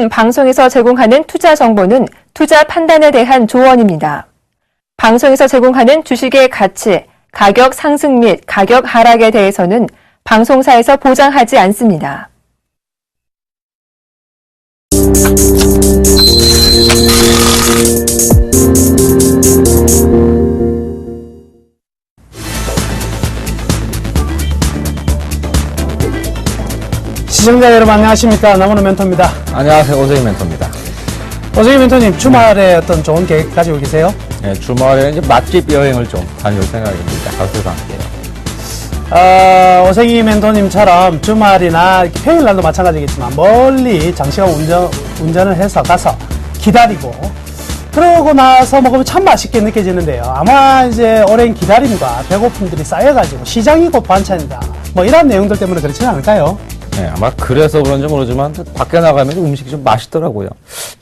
이번 방송에서 제공하는 투자 정보는 투자 판단에 대한 조언입니다. 방송에서 제공하는 주식의 가치, 가격 상승 및 가격 하락에 대해서는 방송사에서 보장하지 않습니다. 시청자 여러분 안녕하십니까. 나무는 멘토입니다. 안녕하세요. 오세희 멘토입니다. 오세희 멘토님, 주말에 어떤 좋은 계획 가지고 계세요? 네, 주말에 이제 맛집 여행을 좀 다녀올 생각입니다. 가족들과 함께요. 오세희 멘토님처럼 주말이나 평일날도 마찬가지겠지만 멀리 장시간 운전을 해서 가서 기다리고 그러고 나서 먹으면 참 맛있게 느껴지는데요. 아마 이제 오랜 기다림과 배고픔들이 쌓여가지고 시장이 곧 반찬이다. 뭐 이런 내용들 때문에 그렇지는 않을까요? 네, 아마 그래서 그런지 모르지만 밖에 나가면 음식이 좀 맛있더라고요.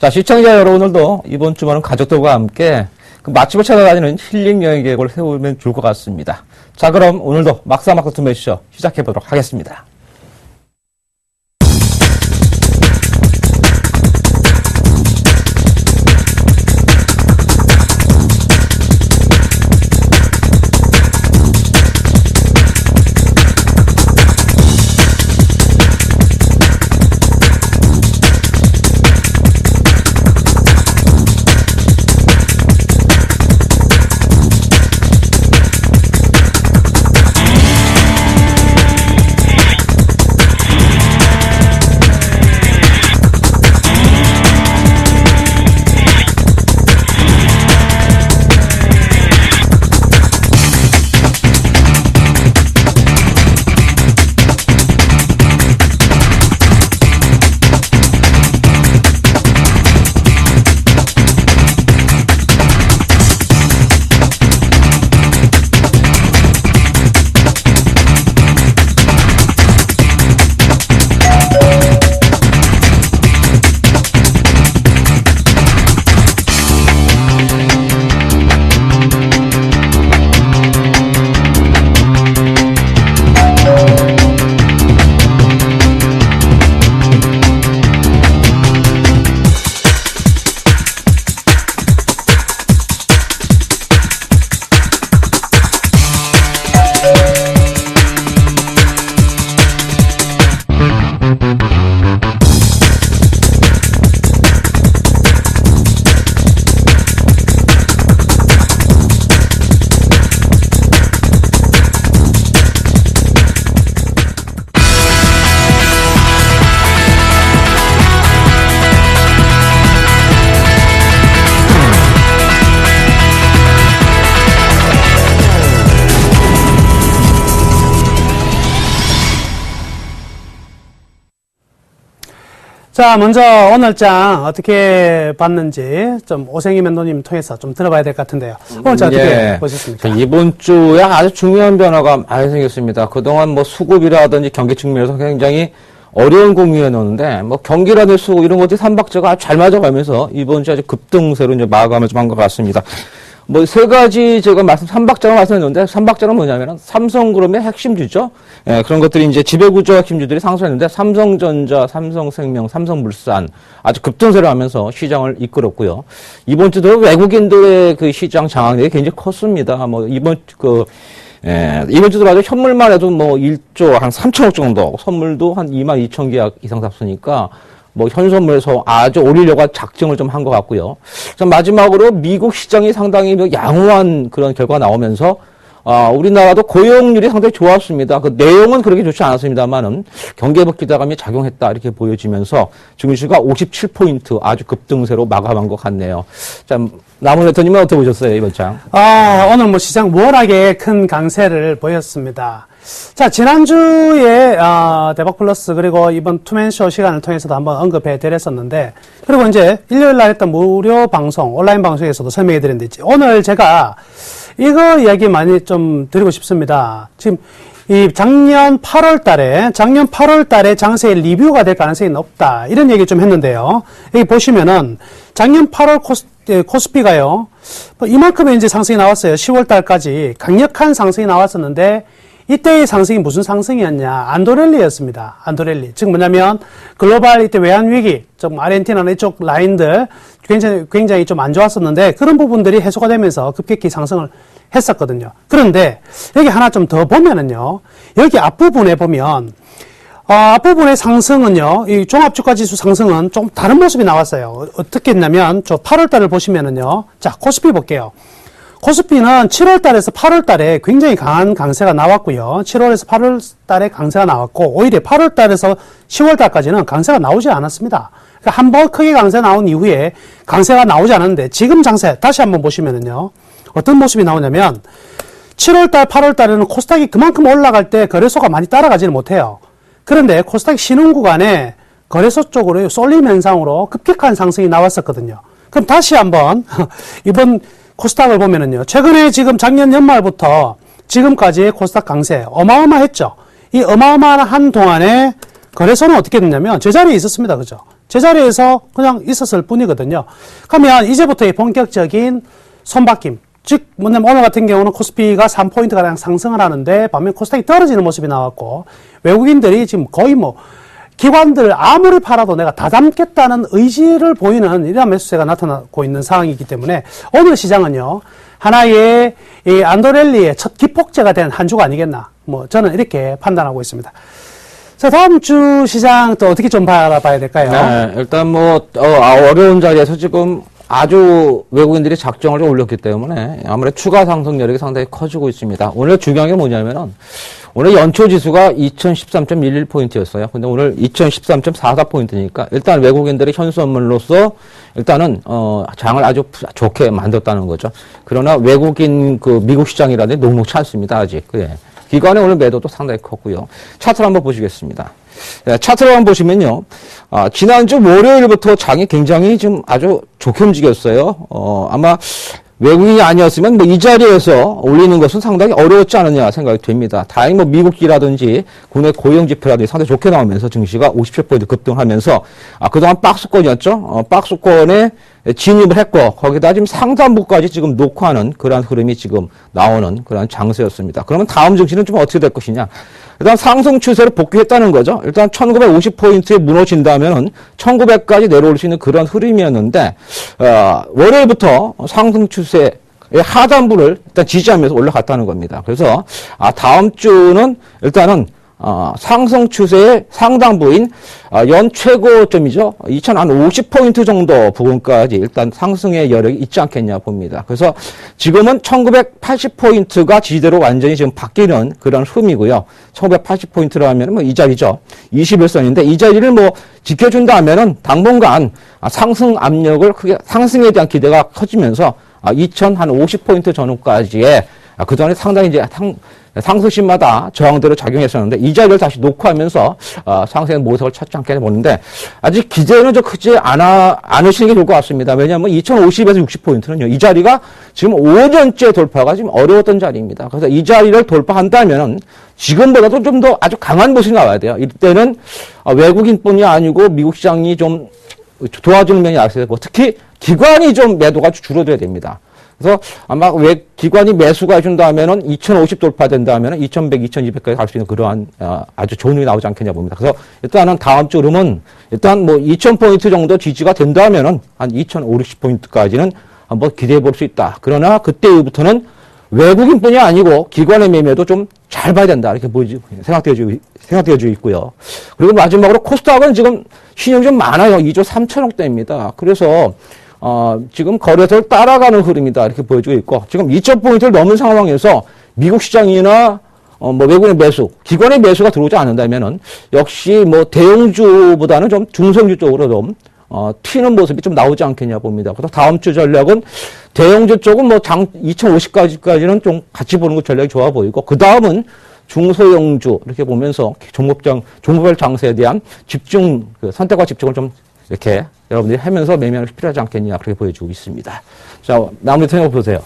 자, 시청자 여러분들도 이번 주말은 가족들과 함께 그 맛집을 찾아다니는 힐링 여행 계획을 세우면 좋을 것 같습니다. 자, 그럼 오늘도 막사마크 투매쇼 시작해보도록 하겠습니다. 자, 먼저 오늘장 어떻게 봤는지 좀 오세희 멘토님 통해서 좀 들어봐야 될 것 같은데요. 오늘장 어떻게 보셨습니까? 이번 주에 아주 중요한 변화가 많이 생겼습니다. 그동안 뭐 수급이라든지 경기 측면에서 굉장히 어려운 공유해놓는데 뭐 경기라든지 수급 이런 것들이 삼박자가 아주 잘 맞아가면서 이번 주 아주 급등세로 이제 마감을 좀 한 것 같습니다. 뭐 세 가지 제가 삼박자로 말씀했는데 삼박자는 뭐냐면은 삼성그룹의 핵심주죠. 예, 그런 것들이 이제 지배구조 핵심주들이 상승했는데 삼성전자, 삼성생명, 삼성물산 아주 급등세를 하면서 시장을 이끌었고요. 이번 주도 외국인들의 그 시장 장악력이 굉장히 컸습니다. 뭐 이번 주도 아주 현물만 해도 뭐 1조 한 3천억 정도, 선물도 한 2만 2천 계약 이상 샀으니까 뭐 현선물에서 아주 올리려고 작정을 좀 한 것 같고요. 자, 마지막으로 미국 시장이 상당히 양호한 그런 결과가 나오면서 우리나라도 고용률이 상당히 좋았습니다. 그 내용은 그렇게 좋지 않았습니다만은 경기회복 기대감이 작용했다 이렇게 보여지면서 증시가 57포인트 아주 급등세로 마감한 것 같네요. 자, 남은 대표님은 어떻게 보셨어요 이번 장? 오늘 뭐 시장 워낙에 큰 강세를 보였습니다. 자, 지난주에 대박플러스 그리고 이번 투맨쇼 시간을 통해서도 한번 언급해 드렸었는데, 그리고 이제 일요일 날 했던 무료 방송 온라인 방송에서도 설명해 드렸는데, 오늘 제가 이거 이야기 많이 좀 드리고 싶습니다. 지금 이 작년 8월 달에 장세의 리뷰가 될 가능성이 높다 이런 얘기 좀 했는데요. 여기 보시면은 작년 8월 코스피가요 이만큼의 이제 상승이 나왔어요. 10월 달까지 강력한 상승이 나왔었는데 이때의 상승이 무슨 상승이었냐? 안도랠리였습니다. 안도랠리. 즉 뭐냐면 글로벌 이때 외환위기, 좀 아르헨티나나 이쪽 라인들 굉장히 좀 안 좋았었는데 그런 부분들이 해소가 되면서 급격히 상승을 했었거든요. 그런데 여기 하나 좀 더 보면은요. 여기 앞부분에 보면 앞부분의 상승은요, 이 종합주가지수 상승은 좀 다른 모습이 나왔어요. 어떻게 했냐면, 저 8월달을 보시면은요, 자, 코스피 볼게요. 코스피는 7월달에서 8월달에 굉장히 강한 강세가 나왔고요. 7월에서 8월달에 강세가 나왔고, 오히려 8월달에서 10월달까지는 강세가 나오지 않았습니다. 그러니까 한번 크게 강세 나온 이후에 강세가 나오지 않았는데, 지금 장세, 다시 한번 보시면은요, 어떤 모습이 나오냐면, 7월달, 8월달에는 코스닥이 그만큼 올라갈 때 거래소가 많이 따라가지는 못해요. 그런데 코스닥 신흥 구간에 거래소 쪽으로 쏠림 현상으로 급격한 상승이 나왔었거든요. 그럼 다시 한번 이번 코스닥을 보면은요. 최근에 지금 작년 연말부터 지금까지의 코스닥 강세 어마어마했죠. 이 어마어마한 동안에 거래소는 어떻게 됐냐면 제자리에 있었습니다. 그죠? 제자리에서 그냥 있었을 뿐이거든요. 그러면 이제부터의 본격적인 손바뀜. 즉, 뭐냐면 오늘 같은 경우는 코스피가 3포인트가량 상승을 하는데 반면 코스닥이 떨어지는 모습이 나왔고 외국인들이 지금 거의 뭐 기관들 아무리 팔아도 내가 다 담겠다는 의지를 보이는 이러한 매수세가 나타나고 있는 상황이기 때문에 오늘 시장은요 하나의 이 안도랠리의 첫 기폭제가 된 한 주가 아니겠나 뭐 저는 이렇게 판단하고 있습니다. 자, 다음 주 시장 또 어떻게 좀 바라봐야 될까요? 네, 일단 뭐 어려운 자리에서 지금 아주 외국인들이 작정을 좀 올렸기 때문에 아무래도 추가 상승 여력이 상당히 커지고 있습니다. 오늘 중요한 게 뭐냐면은 오늘 연초 지수가 2013.11포인트였어요. 근데 오늘 2013.44포인트니까 일단 외국인들이 현수업물로서 일단은 장을 아주 좋게 만들었다는 거죠. 그러나 외국인 그 미국 시장이라든지 녹록치 않습니다. 아직. 예. 기관의 오늘 매도도 상당히 컸고요. 차트를 한번 보시겠습니다. 네, 차트를 한번 보시면요. 지난주 월요일부터 장이 굉장히 좀 아주 좋게 움직였어요. 아마 외국인이 아니었으면 뭐 이 자리에서 올리는 것은 상당히 어려웠지 않느냐 생각이 됩니다. 다행히 뭐 미국기라든지 국내 고용지표라든지 상당히 좋게 나오면서 증시가 57포인트 급등하면서 그동안 박스권이었죠. 박스권에 진입을 했고 거기다 지금 상단부까지 지금 녹화하는 그러한 흐름이 지금 나오는 그러한 장세였습니다. 그러면 다음 증시는 좀 어떻게 될 것이냐. 일단 상승 추세를 복귀했다는 거죠. 일단 1950포인트에 무너진다면은 1900까지 내려올 수 있는 그런 흐름이었는데 월요일부터 상승 추세의 하단부를 일단 지지하면서 올라갔다는 겁니다. 그래서 다음 주는 일단은 상승 추세의 상당부인 연 최고점이죠. 2050포인트 정도 부근까지 일단 상승의 여력이 있지 않겠냐 봅니다. 그래서 지금은 1980포인트가 지지대로 완전히 지금 바뀌는 그런 흐름이고요. 1980포인트로 하면 뭐 이 자리죠. 21선인데 이 자리를 뭐 지켜준다면은 당분간 상승 압력을 크게 상승에 대한 기대가 커지면서 2050포인트 전후까지의 그동안에 상당히 이제 상승신마다 저항대로 작용했었는데 이 자리를 다시 녹화하면서 상승의 모습을 찾지 않게 보는데 아직 기대는 좀 크지 않으시는 게 좋을 것 같습니다. 왜냐하면 2050에서 60포인트는요. 이 자리가 지금 5년째 돌파가 지금 어려웠던 자리입니다. 그래서 이 자리를 돌파한다면은 지금보다도 좀 더 아주 강한 모습이 나와야 돼요. 이때는 외국인뿐이 아니고 미국 시장이 좀 도와주는 면이 약세고 특히 기관이 좀 매도가 줄어들어야 됩니다. 그래서 아마 기관이 매수가 해준다면은 2050 돌파된다면은 2100, 2200까지 갈 수 있는 그러한 아주 좋은 일이 나오지 않겠냐 봅니다. 그래서 일단은 다음 주 흐름은 일단 뭐 2000포인트 정도 지지가 된다면은 한 2560포인트까지는 한번 기대해 볼 수 있다. 그러나 그때부터는 외국인뿐이 아니고 기관의 매매도 좀 잘 봐야 된다. 이렇게 생각되어지고 있고요. 그리고 마지막으로 코스닥은 지금 신용이 좀 많아요. 2조 3천억대입니다. 그래서 지금 거래소를 따라가는 흐름이다. 이렇게 보여지고 있고, 지금 2000포인트를 넘은 상황에서 미국 시장이나, 뭐 외국인의 매수, 기관의 매수가 들어오지 않는다면은, 역시 뭐 대형주보다는 좀 중성주 쪽으로 좀, 튀는 모습이 좀 나오지 않겠냐 봅니다. 그래서 다음 주 전략은 대형주 쪽은 뭐 2050까지는 좀 같이 보는 것 전략이 좋아 보이고, 그 다음은 중소형주, 이렇게 보면서 종목별 장세에 대한 집중, 선택과 집중을 좀 이렇게 여러분들이 하면서 매매하는 것이 필요하지 않겠냐 그렇게 보여주고 있습니다. 자, 마무리 생각 보세요.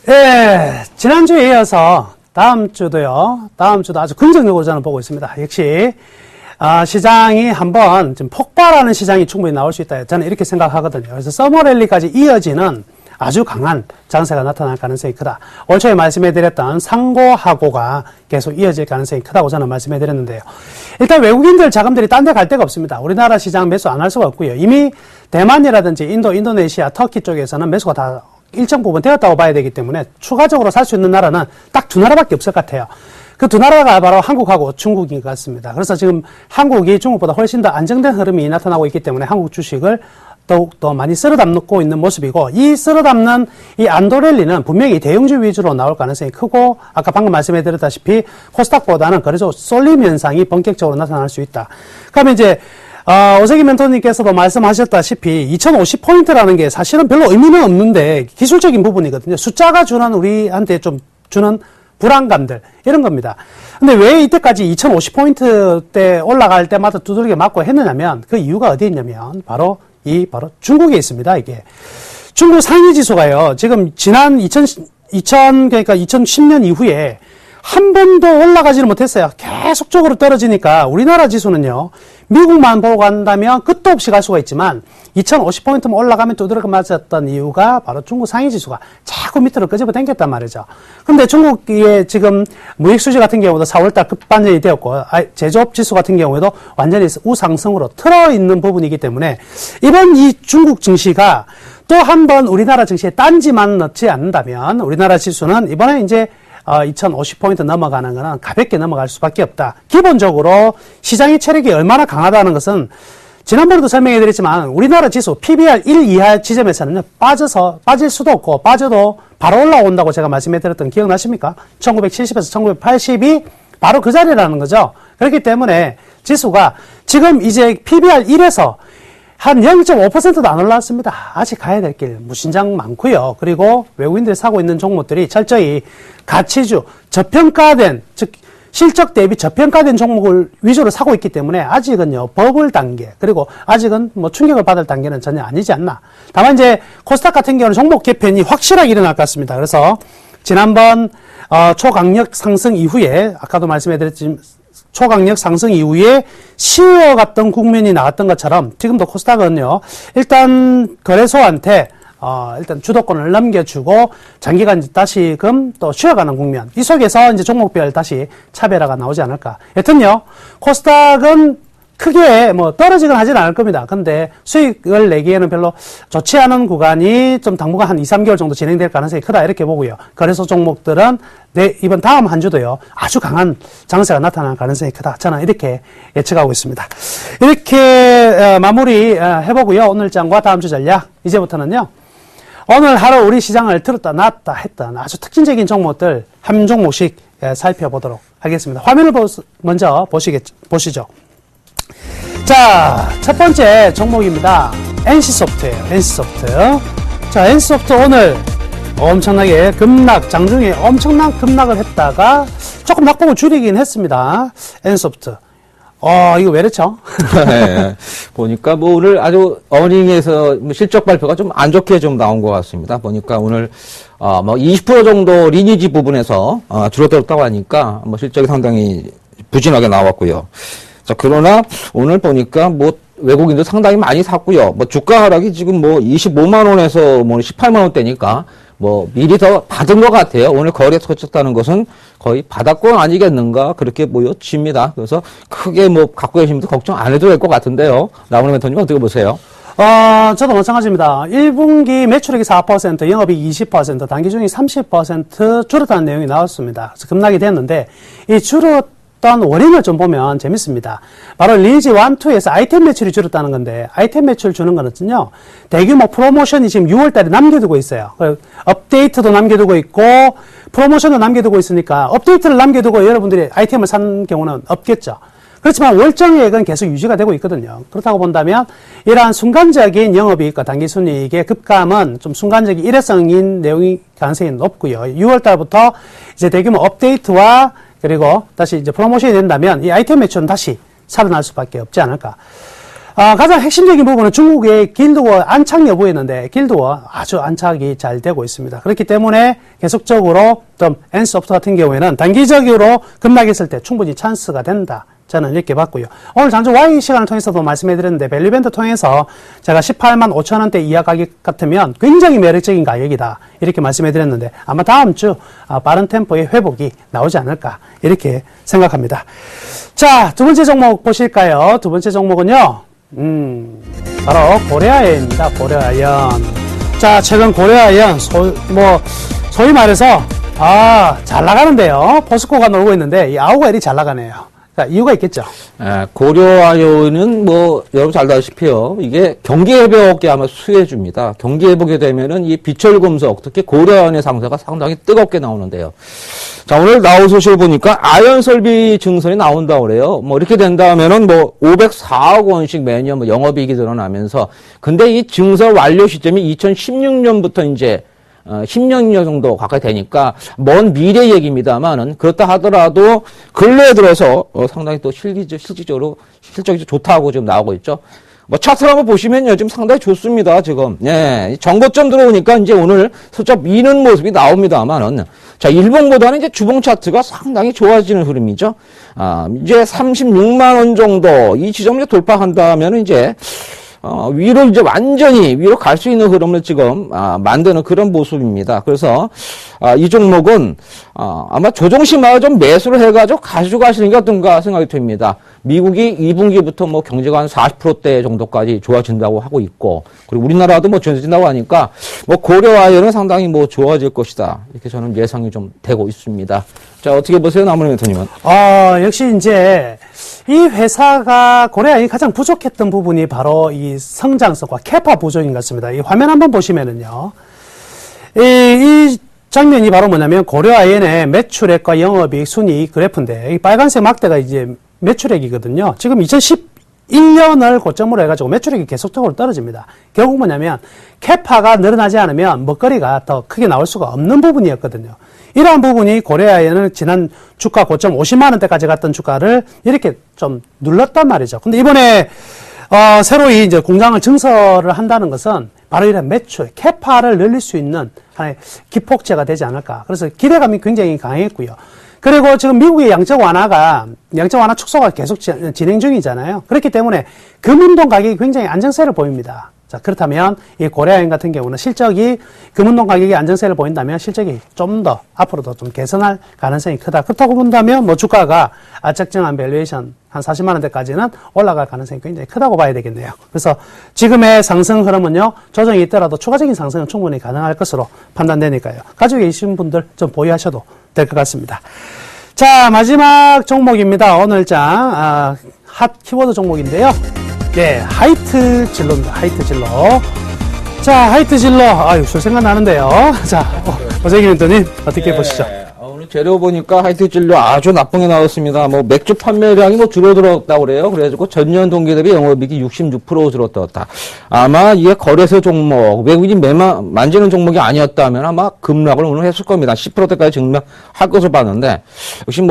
예, 지난주에 이어서 다음 주도 아주 긍정적으로 저는 보고 있습니다. 역시 시장이 한번 좀 폭발하는 시장이 충분히 나올 수 있다. 저는 이렇게 생각하거든요. 그래서 서머랠리까지 이어지는 아주 강한 장세가 나타날 가능성이 크다. 올 초에 말씀해드렸던 상고하고가 계속 이어질 가능성이 크다고 저는 말씀해드렸는데요. 일단 외국인들 자금들이 딴 데 갈 데가 없습니다. 우리나라 시장 매수 안 할 수가 없고요. 이미 대만이라든지 인도, 인도네시아, 터키 쪽에서는 매수가 다 일정 부분 되었다고 봐야 되기 때문에 추가적으로 살 수 있는 나라는 딱 두 나라밖에 없을 것 같아요. 그 두 나라가 바로 한국하고 중국인 것 같습니다. 그래서 지금 한국이 중국보다 훨씬 더 안정된 흐름이 나타나고 있기 때문에 한국 주식을 더욱더 많이 쓸어 담고 있는 모습이고, 이 쓸어 담는 이 안도랠리는 분명히 대형주 위주로 나올 가능성이 크고, 아까 방금 말씀해드렸다시피 코스닥보다는 거래소 쏠림 현상이 본격적으로 나타날 수 있다. 그러면 이제 오세기 멘토님께서도 말씀하셨다시피 2050포인트라는 게 사실은 별로 의미는 없는데 기술적인 부분이거든요. 숫자가 주는 우리한테 좀 주는 불안감들, 이런 겁니다. 근데 왜 이때까지 2050포인트 때 올라갈 때마다 두들겨 맞고 했느냐면, 그 이유가 어디에 있냐면 바로 중국에 있습니다. 이게 중국 상위 지수가요, 지금 지난 그러니까 2010년 이후에 한 번도 올라가지를 못했어요. 계속적으로 떨어지니까 우리나라 지수는요, 미국만 보고 간다면 끝도 없이 갈 수가 있지만 2050포인트만 올라가면 두드러져 맞았던 이유가 바로 중국 상위 지수가 자꾸 밑으로 끄집어 당겼단 말이죠. 근데 중국의 지금 무역 수지 같은 경우도 4월달 급반전이 되었고, 제조업 지수 같은 경우에도 완전히 우상승으로 틀어 있는 부분이기 때문에 이번 이 중국 증시가 또 한 번 우리나라 증시에 딴지만 넣지 않는다면 우리나라 지수는 이번에 이제 2050포인트 넘어가는 거는 가볍게 넘어갈 수밖에 없다. 기본적으로 시장의 체력이 얼마나 강하다는 것은 지난번에도 설명해 드렸지만 우리나라 지수 PBR 1 이하 지점에서는 빠질 수도 없고, 빠져도 바로 올라온다고 제가 말씀해 드렸던 기억나십니까? 1970에서 1980이 바로 그 자리라는 거죠. 그렇기 때문에 지수가 지금 이제 PBR 1에서 한 0.5%도 안 올라왔습니다. 아직 가야 될 길 무신장 많고요. 그리고 외국인들이 사고 있는 종목들이 철저히 가치주, 저평가된, 즉 실적 대비 저평가된 종목을 위주로 사고 있기 때문에 아직은요, 버블 단계, 그리고 아직은 뭐 충격을 받을 단계는 전혀 아니지 않나. 다만 이제 코스닥 같은 경우는 종목 개편이 확실하게 일어날 것 같습니다. 그래서 지난번 초강력 상승 이후에, 아까도 말씀해드렸지만 초강력 상승 이후에 쉬어갔던 국면이 나왔던 것처럼 지금도 코스닥은요, 일단 거래소한테 일단 주도권을 넘겨주고 장기간 다시금 또 쉬어가는 국면, 이 속에서 이제 종목별 다시 차별화가 나오지 않을까. 여튼요, 코스닥은 크게 뭐 떨어지긴 하진 않을 겁니다. 근데 수익을 내기에는 별로 좋지 않은 구간이 좀 당분간 한 2, 3개월 정도 진행될 가능성이 크다, 이렇게 보고요. 거래소 종목들은 이번 다음 한 주도요, 아주 강한 장세가 나타날 가능성이 크다, 저는 이렇게 예측하고 있습니다. 이렇게 마무리 해보고요. 오늘 장과 다음 주 전략, 이제부터는요, 오늘 하루 우리 시장을 들었다 놨다 했던 아주 특징적인 종목들 한 종목씩 살펴보도록 하겠습니다. 화면을 먼저 보시죠. 자, 첫 번째 종목입니다. NC소프트예요. NC소프트. 자, NC소프트 오늘 엄청나게 장중에 엄청난 급락을 했다가 조금 낙폭을 줄이긴 했습니다. NC소프트. 이거 왜 그렇죠? 네, 보니까 뭐 오늘 아주 어닝에서 실적 발표가 좀 안 좋게 좀 나온 것 같습니다. 보니까 오늘 뭐 20% 정도 리니지 부분에서 줄어들었다고 하니까 뭐 실적이 상당히 부진하게 나왔고요. 자, 그러나 오늘 보니까 뭐 외국인도 상당히 많이 샀고요. 뭐 주가 하락이 지금 뭐 25만 원에서 뭐 18만 원대니까 뭐 미리 더 받은 것 같아요. 오늘 거래 터졌다는 것은 거의 바닥권 아니겠는가, 그렇게 보여집니다. 그래서 크게 뭐 갖고 계신 분들 걱정 안 해도 될 것 같은데요. 라우나 멘토님 어떻게 보세요? 저도 마찬가지입니다. 1분기 매출액이 4%, 영업이익 20%, 단기중이 30% 줄었다는 내용이 나왔습니다. 그래서 급락이 됐는데, 이 줄었던 원인을 좀 보면 재밌습니다. 바로 리니지 1, 2에서 아이템 매출이 줄었다는 건데, 아이템 매출 주는 거는요, 대규모 프로모션이 지금 6월달에 남겨두고 있어요. 업데이트도 남겨두고 있고, 프로모션도 남겨두고 있으니까, 업데이트를 남겨두고 여러분들이 아이템을 산 경우는 없겠죠. 그렇지만 월정액은 계속 유지가 되고 있거든요. 그렇다고 본다면 이러한 순간적인 영업이익과 단기순이익의 급감은 좀 순간적인 일회성인 내용이 가능성이 높고요. 6월달부터 이제 대규모 업데이트와 그리고 다시 이제 프로모션이 된다면 이 아이템 매출은 다시 살아날 수밖에 없지 않을까. 가장 핵심적인 부분은 중국의 길드워 안착 여부였는데, 길드워 아주 안착이 잘 되고 있습니다. 그렇기 때문에 계속적으로 좀 NC소프트 같은 경우에는 단기적으로 급락했을 때 충분히 찬스가 된다, 저는 이렇게 봤고요. 오늘 장주 Y 시간을 통해서도 말씀해드렸는데 밸류밴드 통해서 제가 18만 5천 원대 이하 가격 같으면 굉장히 매력적인 가격이다 이렇게 말씀해드렸는데 아마 다음 주 빠른 템포의 회복이 나오지 않을까 이렇게 생각합니다. 자, 두 번째 종목 보실까요? 두 번째 종목은요. 바로 고려아연입니다. 고려아연. 자, 최근 고려아연 소위 말해서 잘 나가는데요. 포스코가 놀고 있는데 이 아우가일이 잘 나가네요. 자, 이유가 있겠죠. 고려아연은 여러분 잘 아시다시피요. 이게 경기 회복에 아마 수혜줍니다. 경기 회복이 되면은 이 비철금속, 특히 고려아연의 상세가 상당히 뜨겁게 나오는데요. 자, 오늘 나온 소식을 보니까 아연 설비 증설이 나온다고 그래요. 이렇게 된다면은 504억 원씩 매년 영업이익이 늘어나면서 근데 이 증설 완료 시점이 2016년부터 이제 10년 정도 가까이 되니까 먼 미래 얘기입니다만은 그렇다 하더라도 근래에 들어서 상당히 또 실질적으로 실적이 좋다고 지금 나오고 있죠. 차트를 한번 보시면요. 지금 상당히 좋습니다. 지금. 예. 정고점 들어오니까 이제 오늘 슬쩍 미는 모습이 나옵니다만은 자, 일봉보다는 이제 주봉 차트가 상당히 좋아지는 흐름이죠. 이제 36만 원 정도 이 지점을 돌파한다면 이제 위로 이제 완전히 위로 갈 수 있는 흐름을 지금 만드는 그런 모습입니다. 그래서 이 종목은 아마 조정심하고 좀 매수를 해가지고 가지고 가시는 게 어떤가 생각이 됩니다. 미국이 2분기부터 경제가 한 40%대 정도까지 좋아진다고 하고 있고 그리고 우리나라도 좋아진다고 하니까 고려아연은 상당히 좋아질 것이다 이렇게 저는 예상이 좀 되고 있습니다. 자, 어떻게 보세요, 나무래 멘토님은? 역시 이제 이 회사가 고려아연이 가장 부족했던 부분이 바로 이 성장성과 캐파 부족인 것 같습니다. 이 화면 한번 보시면은요, 이 장면이 바로 뭐냐면 고려아연의 매출액과 영업이익 순이익 그래프인데 이 빨간색 막대가 이제 매출액이거든요. 지금 2011년을 고점으로 해가지고 매출액이 계속적으로 떨어집니다. 결국 뭐냐면 캐파가 늘어나지 않으면 먹거리가 더 크게 나올 수가 없는 부분이었거든요. 이러한 부분이 고려아연은 지난 주가 고점 50만 원대까지 갔던 주가를 이렇게 좀 눌렀단 말이죠. 근데 이번에 새로 이제 공장을 증설을 한다는 것은 바로 이런 매출, 캐파를 늘릴 수 있는 하나의 기폭제가 되지 않을까. 그래서 기대감이 굉장히 강했고요. 그리고 지금 미국의 양적 완화 축소가 계속 진행 중이잖아요. 그렇기 때문에 금운동 가격이 굉장히 안정세를 보입니다. 자, 그렇다면 이 고려아연 같은 경우는 실적이 금운동 가격이 안정세를 보인다면 실적이 좀 더 앞으로도 좀 개선할 가능성이 크다. 그렇다고 본다면 주가가 적정한 밸류에이션 한 40만 원대까지는 올라갈 가능성이 굉장히 크다고 봐야 되겠네요. 그래서 지금의 상승 흐름은요, 조정이 있더라도 추가적인 상승은 충분히 가능할 것으로 판단되니까요. 가지고 계신 분들 좀 보유하셔도 될 것 같습니다. 자, 마지막 종목입니다. 오늘 장 핫 키워드 종목인데요. 네, 하이트 진로입니다. 하이트 진로. 자, 하이트 진로. 술 생각나는데요. 자, 오재기 멘토님 어떻게 보시죠? 오늘 재료 보니까 하이트 진로 아주 나쁜 게 나왔습니다. 맥주 판매량이 줄어들었다고 그래요. 그래가지고 전년 동기 대비 영업이익이 66% 줄어들었다. 아마 이게 거래소 종목, 외국인이 만지는 종목이 아니었다면 아마 급락을 오늘 했을 겁니다. 10%대까지 증락할 것을 봤는데, 역시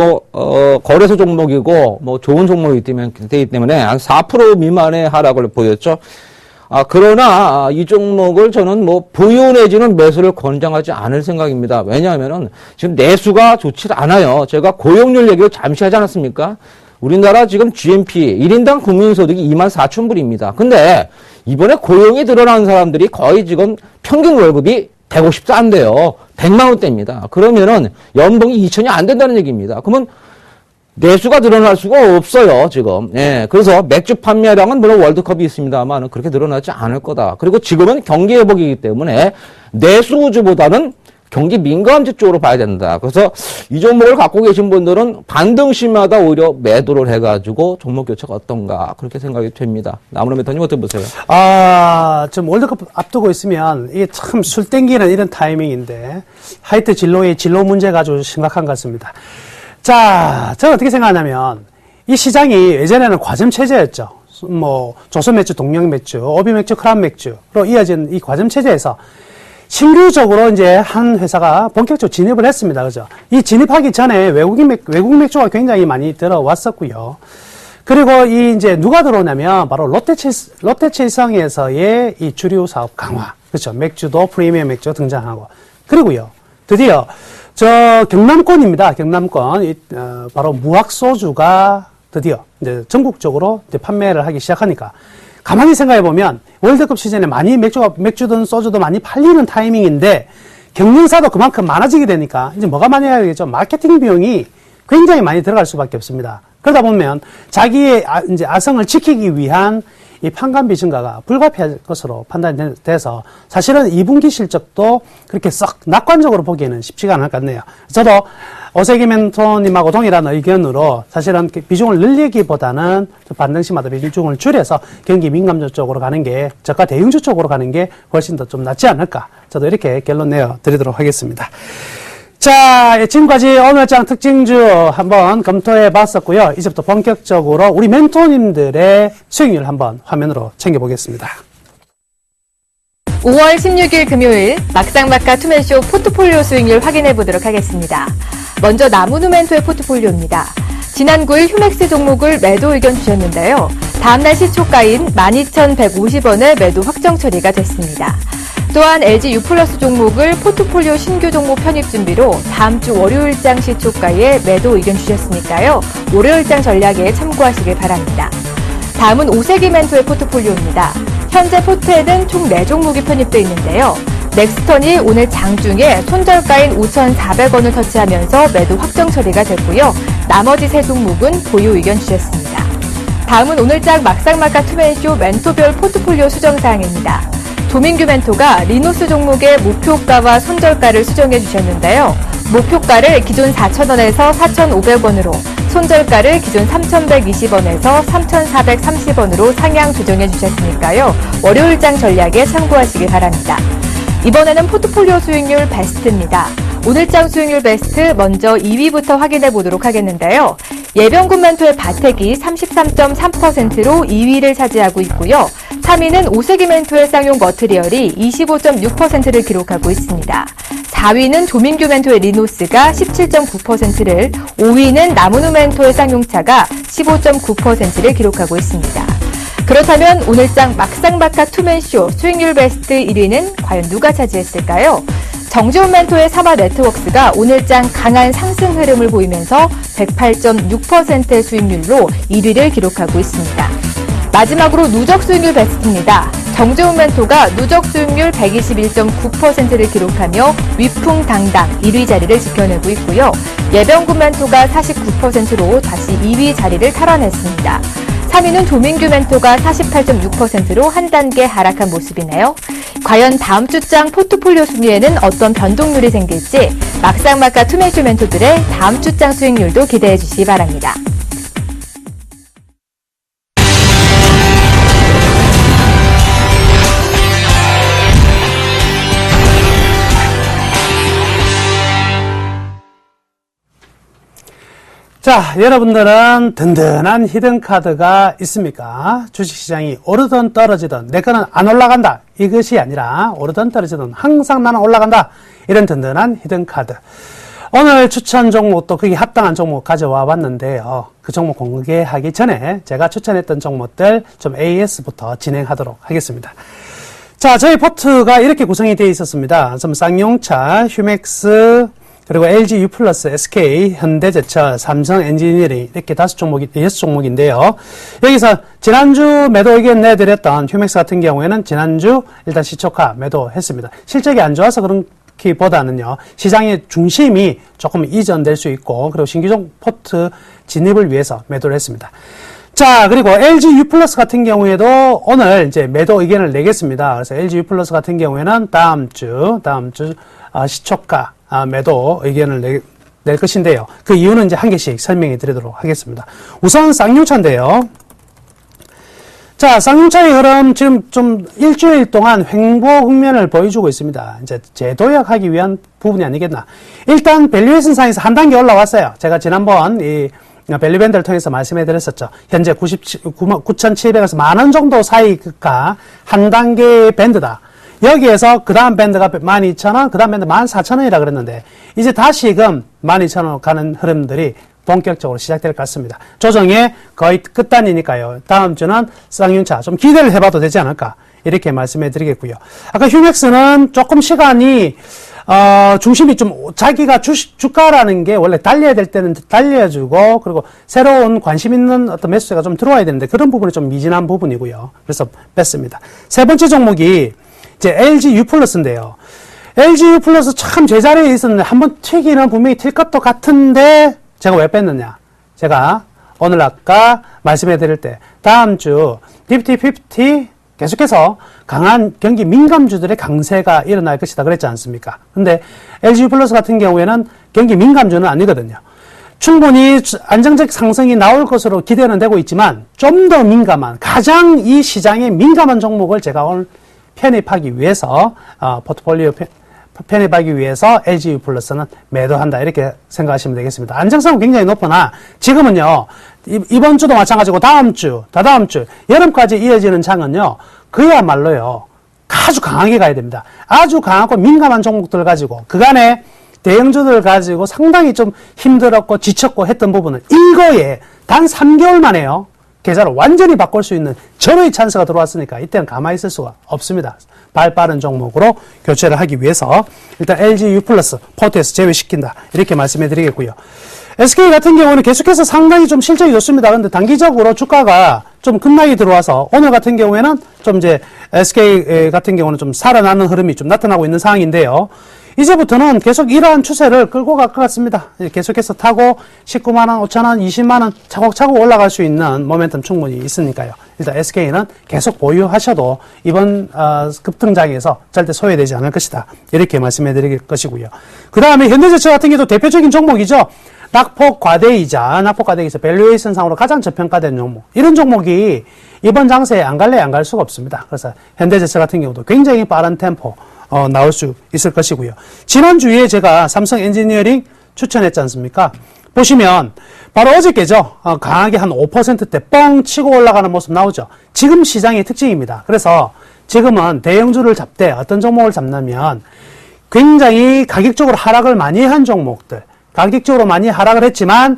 거래소 종목이고, 좋은 종목이기 때문에 한 4% 미만의 하락을 보였죠. 그러나 이 종목을 저는 보유 내지는 매수를 권장하지 않을 생각입니다. 왜냐하면은 지금 내수가 좋지 않아요. 제가 고용률 얘기를 잠시 하지 않았습니까? 우리나라 지금 GNP 1인당 국민소득이 24,000불입니다. 근데 이번에 고용이 늘어난 사람들이 거의 지금 평균 월급이 150도 안 돼요. 100만 원대입니다. 그러면은 연봉이 2천이 안 된다는 얘기입니다. 그러면 내수가 늘어날 수가 없어요, 지금. 예. 그래서 맥주 판매량은 물론 월드컵이 있습니다만 그렇게 늘어나지 않을 거다. 그리고 지금은 경기 회복이기 때문에 내수 우주보다는 경기 민감지 쪽으로 봐야 된다. 그래서 이 종목을 갖고 계신 분들은 반등시마다 오히려 매도를 해가지고 종목 교체가 어떤가 그렇게 생각이 됩니다. 나무래 멘토님 어떻게 보세요? 좀 월드컵 앞두고 있으면 이게 참 술 땡기는 이런 타이밍인데 하이트 진로의 진로 문제가 아주 심각한 것 같습니다. 자, 저는 어떻게 생각하냐면, 이 시장이 예전에는 과점 체제였죠. 조선 맥주, 동양 맥주, 오비 맥주, 크라운 맥주로 이어진 이 과점 체제에서 신규적으로 이제 한 회사가 본격적으로 진입을 했습니다. 그죠? 이 진입하기 전에 외국 맥주가 굉장히 많이 들어왔었고요. 그리고 이제 누가 들어오냐면 바로 롯데칠성에서의 이 주류 사업 강화. 그렇죠. 맥주도 프리미엄 맥주 등장하고. 그리고요. 드디어 경남권입니다. 경남권. 바로 무학소주가 드디어 이제 전국적으로 이제 판매를 하기 시작하니까 가만히 생각해 보면 월드컵 시즌에 많이 맥주든 소주도 많이 팔리는 타이밍인데 경영사도 그만큼 많아지게 되니까 이제 뭐가 많이 해야겠죠? 마케팅 비용이 굉장히 많이 들어갈 수밖에 없습니다. 그러다 보면 자기의 이제 아성을 지키기 위한 이 판관비 증가가 불가피할 것으로 판단이 돼서 사실은 2분기 실적도 그렇게 썩 낙관적으로 보기에는 쉽지가 않을 것 같네요. 저도 오세기 멘토님하고 동일한 의견으로 사실은 비중을 늘리기보다는 반등시마다 비중을 줄여서 경기 민감주 쪽으로 가는 게 저가 대형주 쪽으로 가는 게 훨씬 더 좀 낫지 않을까. 저도 이렇게 결론 내어 드리도록 하겠습니다. 자, 지금까지 오늘장 특징주 한번 검토해 봤었고요. 이제부터 본격적으로 우리 멘토님들의 수익률 한번 화면으로 챙겨보겠습니다. 5월 16일 금요일 막상막하 투맨쇼 포트폴리오 수익률 확인해 보도록 하겠습니다. 먼저 나무누멘토의 포트폴리오입니다. 지난 9일 휴맥스 종목을 매도 의견 주셨는데요. 다음날 시초가인 12,150원에 매도 확정 처리가 됐습니다. 또한 LG U+ 종목을 포트폴리오 신규 종목 편입 준비로 다음 주 월요일장 시초가에 매도 의견 주셨으니까요. 월요일장 전략에 참고하시길 바랍니다. 다음은 오세기 멘토의 포트폴리오입니다. 현재 포트에는 총 4종목이 편입되어 있는데요. 넥스턴이 오늘 장중에 손절가인 5,400원을 터치하면서 매도 확정 처리가 됐고요. 나머지 3종목은 보유 의견 주셨습니다. 다음은 오늘장 막상막하 투맨쇼 멘토별 포트폴리오 수정사항입니다. 조민규 멘토가 리노스 종목의 목표가와 손절가를 수정해 주셨는데요. 목표가를 기존 4,000원에서 4,500원으로, 손절가를 기존 3,120원에서 3,430원으로 상향 조정해 주셨으니까요. 월요일장 전략에 참고하시기 바랍니다. 이번에는 포트폴리오 수익률 베스트입니다. 오늘장 수익률 베스트 먼저 2위부터 확인해 보도록 하겠는데요. 예병군 멘토의 바텍이 33.3%로 2위를 차지하고 있고요. 3위는 오세기 멘토의 쌍용 머트리얼이 25.6%를 기록하고 있습니다. 4위는 조민규 멘토의 리노스가 17.9%를, 5위는 나무누 멘토의 쌍용차가 15.9%를 기록하고 있습니다. 그렇다면 오늘장 막상막하 투맨쇼 수익률 베스트 1위는 과연 누가 차지했을까요? 정지훈 멘토의 사마 네트워크스가 오늘장 강한 상승 흐름을 보이면서 108.6%의 수익률로 1위를 기록하고 있습니다. 마지막으로 누적 수익률 베스트입니다. 정재훈 멘토가 누적 수익률 121.9%를 기록하며 위풍당당 1위 자리를 지켜내고 있고요. 예병군 멘토가 49%로 다시 2위 자리를 탈환했습니다. 3위는 조민규 멘토가 48.6%로 한 단계 하락한 모습이네요. 과연 다음 주장 포트폴리오 순위에는 어떤 변동률이 생길지 막상막하 투맨쇼 멘토들의 다음 주장 수익률도 기대해 주시기 바랍니다. 자, 여러분들은 든든한 히든카드가 있습니까? 주식시장이 오르든 떨어지든 내 거는 안 올라간다. 이것이 아니라 오르든 떨어지든 항상 나는 올라간다. 이런 든든한 히든카드. 오늘 추천 종목도 그게 합당한 종목 가져와 봤는데요. 그 종목 공개하기 전에 제가 추천했던 종목들 좀 AS부터 진행하도록 하겠습니다. 자, 저희 포트가 이렇게 구성이 되어 있었습니다. 좀 쌍용차, 휴맥스, 그리고 LG U+, SK, 현대제철, 삼성 엔지니어링 이렇게 6종목인데요. 여기서 지난주 매도 의견 내드렸던 휴맥스 같은 경우에는 지난주 일단 시초가 매도했습니다. 실적이 안 좋아서 그렇기보다는요. 시장의 중심이 조금 이전될 수 있고 그리고 신규종 포트 진입을 위해서 매도를 했습니다. 자, 그리고 LG U+ 같은 경우에도 오늘 이제 매도 의견을 내겠습니다. 그래서 LG U+ 같은 경우에는 다음 주 시초가 매도 의견을 낼 것인데요. 그 이유는 이제 한 개씩 설명해 드리도록 하겠습니다. 우선 쌍용차인데요. 자, 쌍용차의 흐름 지금 좀 일주일 동안 횡보 국면을 보여주고 있습니다. 이제 재도약하기 위한 부분이 아니겠나. 일단 밸류에이션 상에서 한 단계 올라왔어요. 제가 지난번 이 밸류밴드를 통해서 말씀해 드렸었죠. 현재 9,700에서 만원 정도 사이가 한 단계의 밴드다. 여기에서 그 다음 밴드가 12,000원, 그 다음 밴드 14,000원이라 그랬는데 이제 다시금 12,000원 가는 흐름들이 본격적으로 시작될 것 같습니다. 조정의 거의 끝단이니까요. 다음 주는 쌍용차 좀 기대를 해봐도 되지 않을까 이렇게 말씀해 드리겠고요. 아까 휴맥스는 조금 시간이 중심이 좀 자기가 주가라는 게 원래 달려야 될 때는 달려주고 그리고 새로운 관심 있는 어떤 매수세가 좀 들어와야 되는데 그런 부분이 좀 미진한 부분이고요. 그래서 뺐습니다. 세 번째 종목이 이제 LG U+인데요. LG U+ 참 제자리에 있었는데 한번 튀기는 분명히 튈 것도 같은데 제가 왜 뺐느냐. 제가 오늘 아까 말씀해 드릴 때 다음 주 50-50 계속해서 강한 경기 민감주들의 강세가 일어날 것이다 그랬지 않습니까? 근데 LG U+ 같은 경우에는 경기 민감주는 아니거든요. 충분히 안정적 상승이 나올 것으로 기대는 되고 있지만 좀 더 민감한 가장 이 시장에 민감한 종목을 제가 오늘 편입하기 위해서 포트폴리오 편입하기 위해서 LG U+는 매도한다 이렇게 생각하시면 되겠습니다. 안정성은 굉장히 높으나 지금은요 이번 주도 마찬가지고 다음 주, 다다음 주 여름까지 이어지는 장은요 그야말로요 아주 강하게 가야 됩니다. 아주 강하고 민감한 종목들 가지고 그간에 대형주들 가지고 상당히 좀 힘들었고 지쳤고 했던 부분은 이거에 단 3개월 만에요 계좌를 완전히 바꿀 수 있는 절호의 찬스가 들어왔으니까 이때는 가만히 있을 수가 없습니다. 발 빠른 종목으로 교체를 하기 위해서 일단 LG U+ 포트에서 제외시킨다 이렇게 말씀해 드리겠고요. SK 같은 경우는 계속해서 상당히 좀 실적이 좋습니다. 근데 단기적으로 주가가 좀 급락이 들어와서 오늘 같은 경우에는 좀 이제 SK 같은 경우는 좀 살아나는 흐름이 좀 나타나고 있는 상황인데요. 이제부터는 계속 이러한 추세를 끌고 갈 것 같습니다. 계속해서 타고 19만원, 5천원, 20만원 차곡차곡 올라갈 수 있는 모멘텀 충분히 있으니까요. 일단 SK는 계속 보유하셔도 이번 급등장에서 절대 소외되지 않을 것이다. 이렇게 말씀해 드릴 것이고요. 그 다음에 현대제철 같은 경우도 대표적인 종목이죠. 낙폭과대이자 밸류에이션 상으로 가장 저평가된 종목. 이런 종목이 이번 장세에 안 갈래 안 갈 수가 없습니다. 그래서 현대제철 같은 경우도 굉장히 빠른 템포 나올 수 있을 것이고요. 지난주에 제가 삼성 엔지니어링 추천했지 않습니까? 보시면 바로 어저께죠. 강하게 한 5%대 뻥 치고 올라가는 모습 나오죠. 지금 시장의 특징입니다. 그래서 지금은 대형주를 잡되 어떤 종목을 잡냐면 굉장히 가격적으로 하락을 많이 한 종목들 가격적으로 많이 하락을 했지만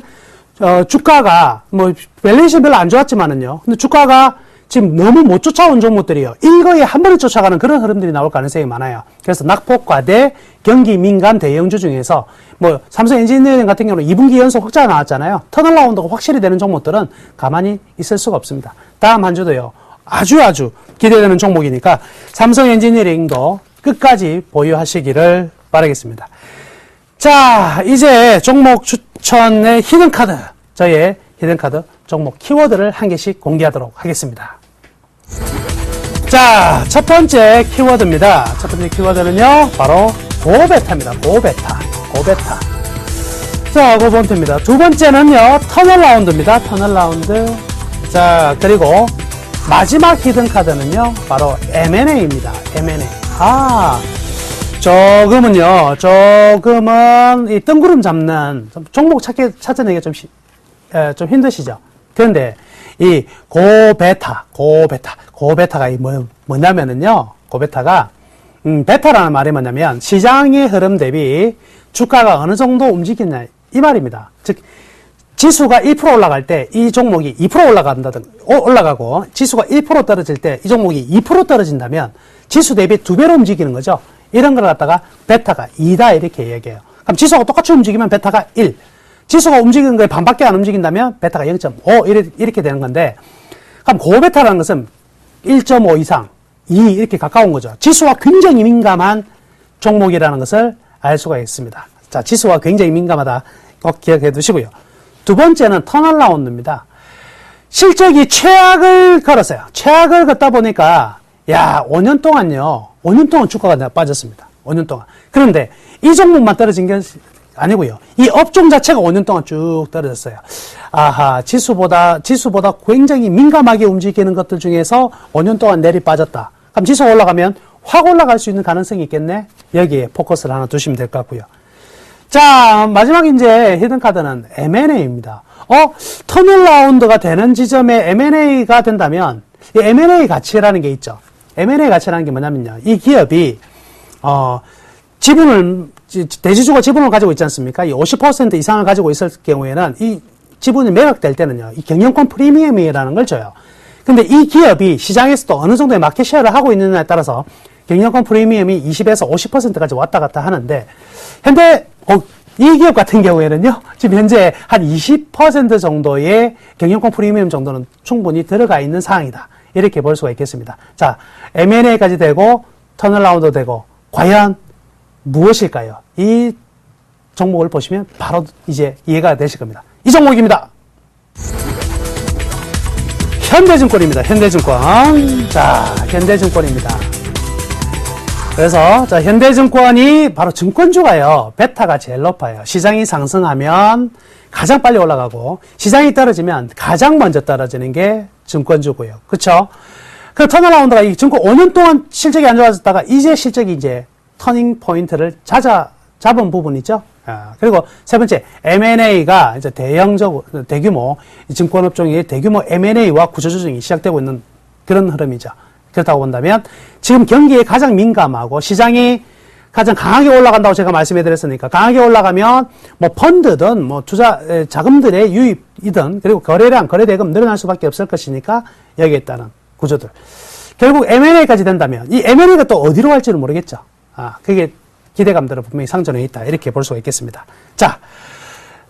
주가가 뭐 밸류에이션 별로 안 좋았지만은요. 근데 주가가 지금 너무 못 쫓아온 종목들이요. 일거에 한 번에 쫓아가는 그런 흐름들이 나올 가능성이 많아요. 그래서 낙폭과대 경기 민감 대형주 중에서 뭐 삼성 엔지니어링 같은 경우는 2분기 연속 흑자가 나왔잖아요. 턴어라운드가 확실히 되는 종목들은 가만히 있을 수가 없습니다. 다음 한 주도요. 아주 기대되는 종목이니까 삼성 엔지니어링도 끝까지 보유하시기를 바라겠습니다. 자, 이제 종목 추천의 히든카드, 저의 히든카드 종목 키워드를 한 개씩 공개하도록 하겠습니다. 자, 첫 번째 키워드입니다. 첫 번째 키워드는요, 바로 고베타입니다. 고베타. 자, 고베타입니다. 두 번째는요, 터널라운드입니다. 터널라운드. 자, 그리고 마지막 히든카드는요, 바로 M&A입니다. M&A. 조금은 이 뜬구름 잡는 종목 찾아내기가 좀 힘드시죠? 그런데 이 고베타가 뭐냐면은요, 고베타가 베타라는 말이 뭐냐면 시장의 흐름 대비 주가가 어느 정도 움직이냐 이 말입니다. 즉 지수가 1% 올라갈 때 이 종목이 2% 올라가고 지수가 1% 떨어질 때 이 종목이 2% 떨어진다면 지수 대비 2배로 움직이는 거죠. 이런 걸 갖다가 베타가 2다 이렇게 얘기해요. 그럼 지수가 똑같이 움직이면 베타가 1. 지수가 움직이는 거에 반밖에 안 움직인다면 베타가 0.5 이렇게 되는 건데, 그럼 고베타라는 것은 1.5 이상, 2 이렇게 가까운 거죠. 지수가 굉장히 민감한 종목이라는 것을 알 수가 있습니다. 자, 지수가 굉장히 민감하다 꼭 기억해 두시고요. 두 번째는 턴어라운드입니다. 실적이 최악을 걸었어요. 최악을 걷다 보니까 5년 동안 주가가 빠졌습니다. 5년 동안. 그런데 이 종목만 떨어진 게 아니고요. 이 업종 자체가 5년 동안 쭉 떨어졌어요. 지수보다 굉장히 민감하게 움직이는 것들 중에서 5년 동안 내리 빠졌다. 그럼 지수가 올라가면 확 올라갈 수 있는 가능성이 있겠네? 여기에 포커스를 하나 두시면 될 것 같고요. 자, 마지막 이제 히든카드는 M&A입니다. 터널라운드가 되는 지점에 M&A가 된다면, 이 M&A 가치라는 게 있죠. M&A 가치라는 게 뭐냐면요. 이 기업이, 대주주가 지분을 가지고 있지 않습니까? 이 50% 이상을 가지고 있을 경우에는 이 지분이 매각될 때는요, 이 경영권 프리미엄이라는 걸 줘요. 근데 이 기업이 시장에서도 어느 정도의 마켓 쉐어를 하고 있느냐에 따라서 경영권 프리미엄이 20에서 50%까지 왔다 갔다 하는데, 현대, 이 기업 같은 경우에는요, 지금 현재 한 20% 정도의 경영권 프리미엄 정도는 충분히 들어가 있는 상황이다. 이렇게 볼 수가 있겠습니다. 자, M&A까지 되고, 턴어라운드 되고, 과연 무엇일까요? 이 종목을 보시면 바로 이제 이해가 되실 겁니다. 이 종목입니다. 현대증권입니다. 현대증권. 자, 현대증권입니다. 그래서 자, 현대증권이 바로 증권주가요. 베타가 제일 높아요. 시장이 상승하면 가장 빨리 올라가고 시장이 떨어지면 가장 먼저 떨어지는 게 증권주고요. 그렇죠? 그 턴어라운드가 이 증권 5년 동안 실적이 안 좋아졌다가 이제 실적이 이제 터닝 포인트를 잡은 부분이죠. 그리고 세 번째, M&A가 이제 대규모 증권업종의 대규모 M&A와 구조조정이 시작되고 있는 그런 흐름이죠. 그렇다고 본다면 지금 경기에 가장 민감하고 시장이 가장 강하게 올라간다고 제가 말씀해 드렸으니까 강하게 올라가면 뭐 펀드든 뭐 투자 자금들의 유입이든 그리고 거래량, 거래대금 늘어날 수밖에 없을 것이니까 여기에 따른 구조들. 결국 M&A까지 된다면 이 M&A가 또 어디로 갈지는 모르겠죠. 그게 기대감들은 분명히 상존해 있다. 이렇게 볼 수가 있겠습니다. 자,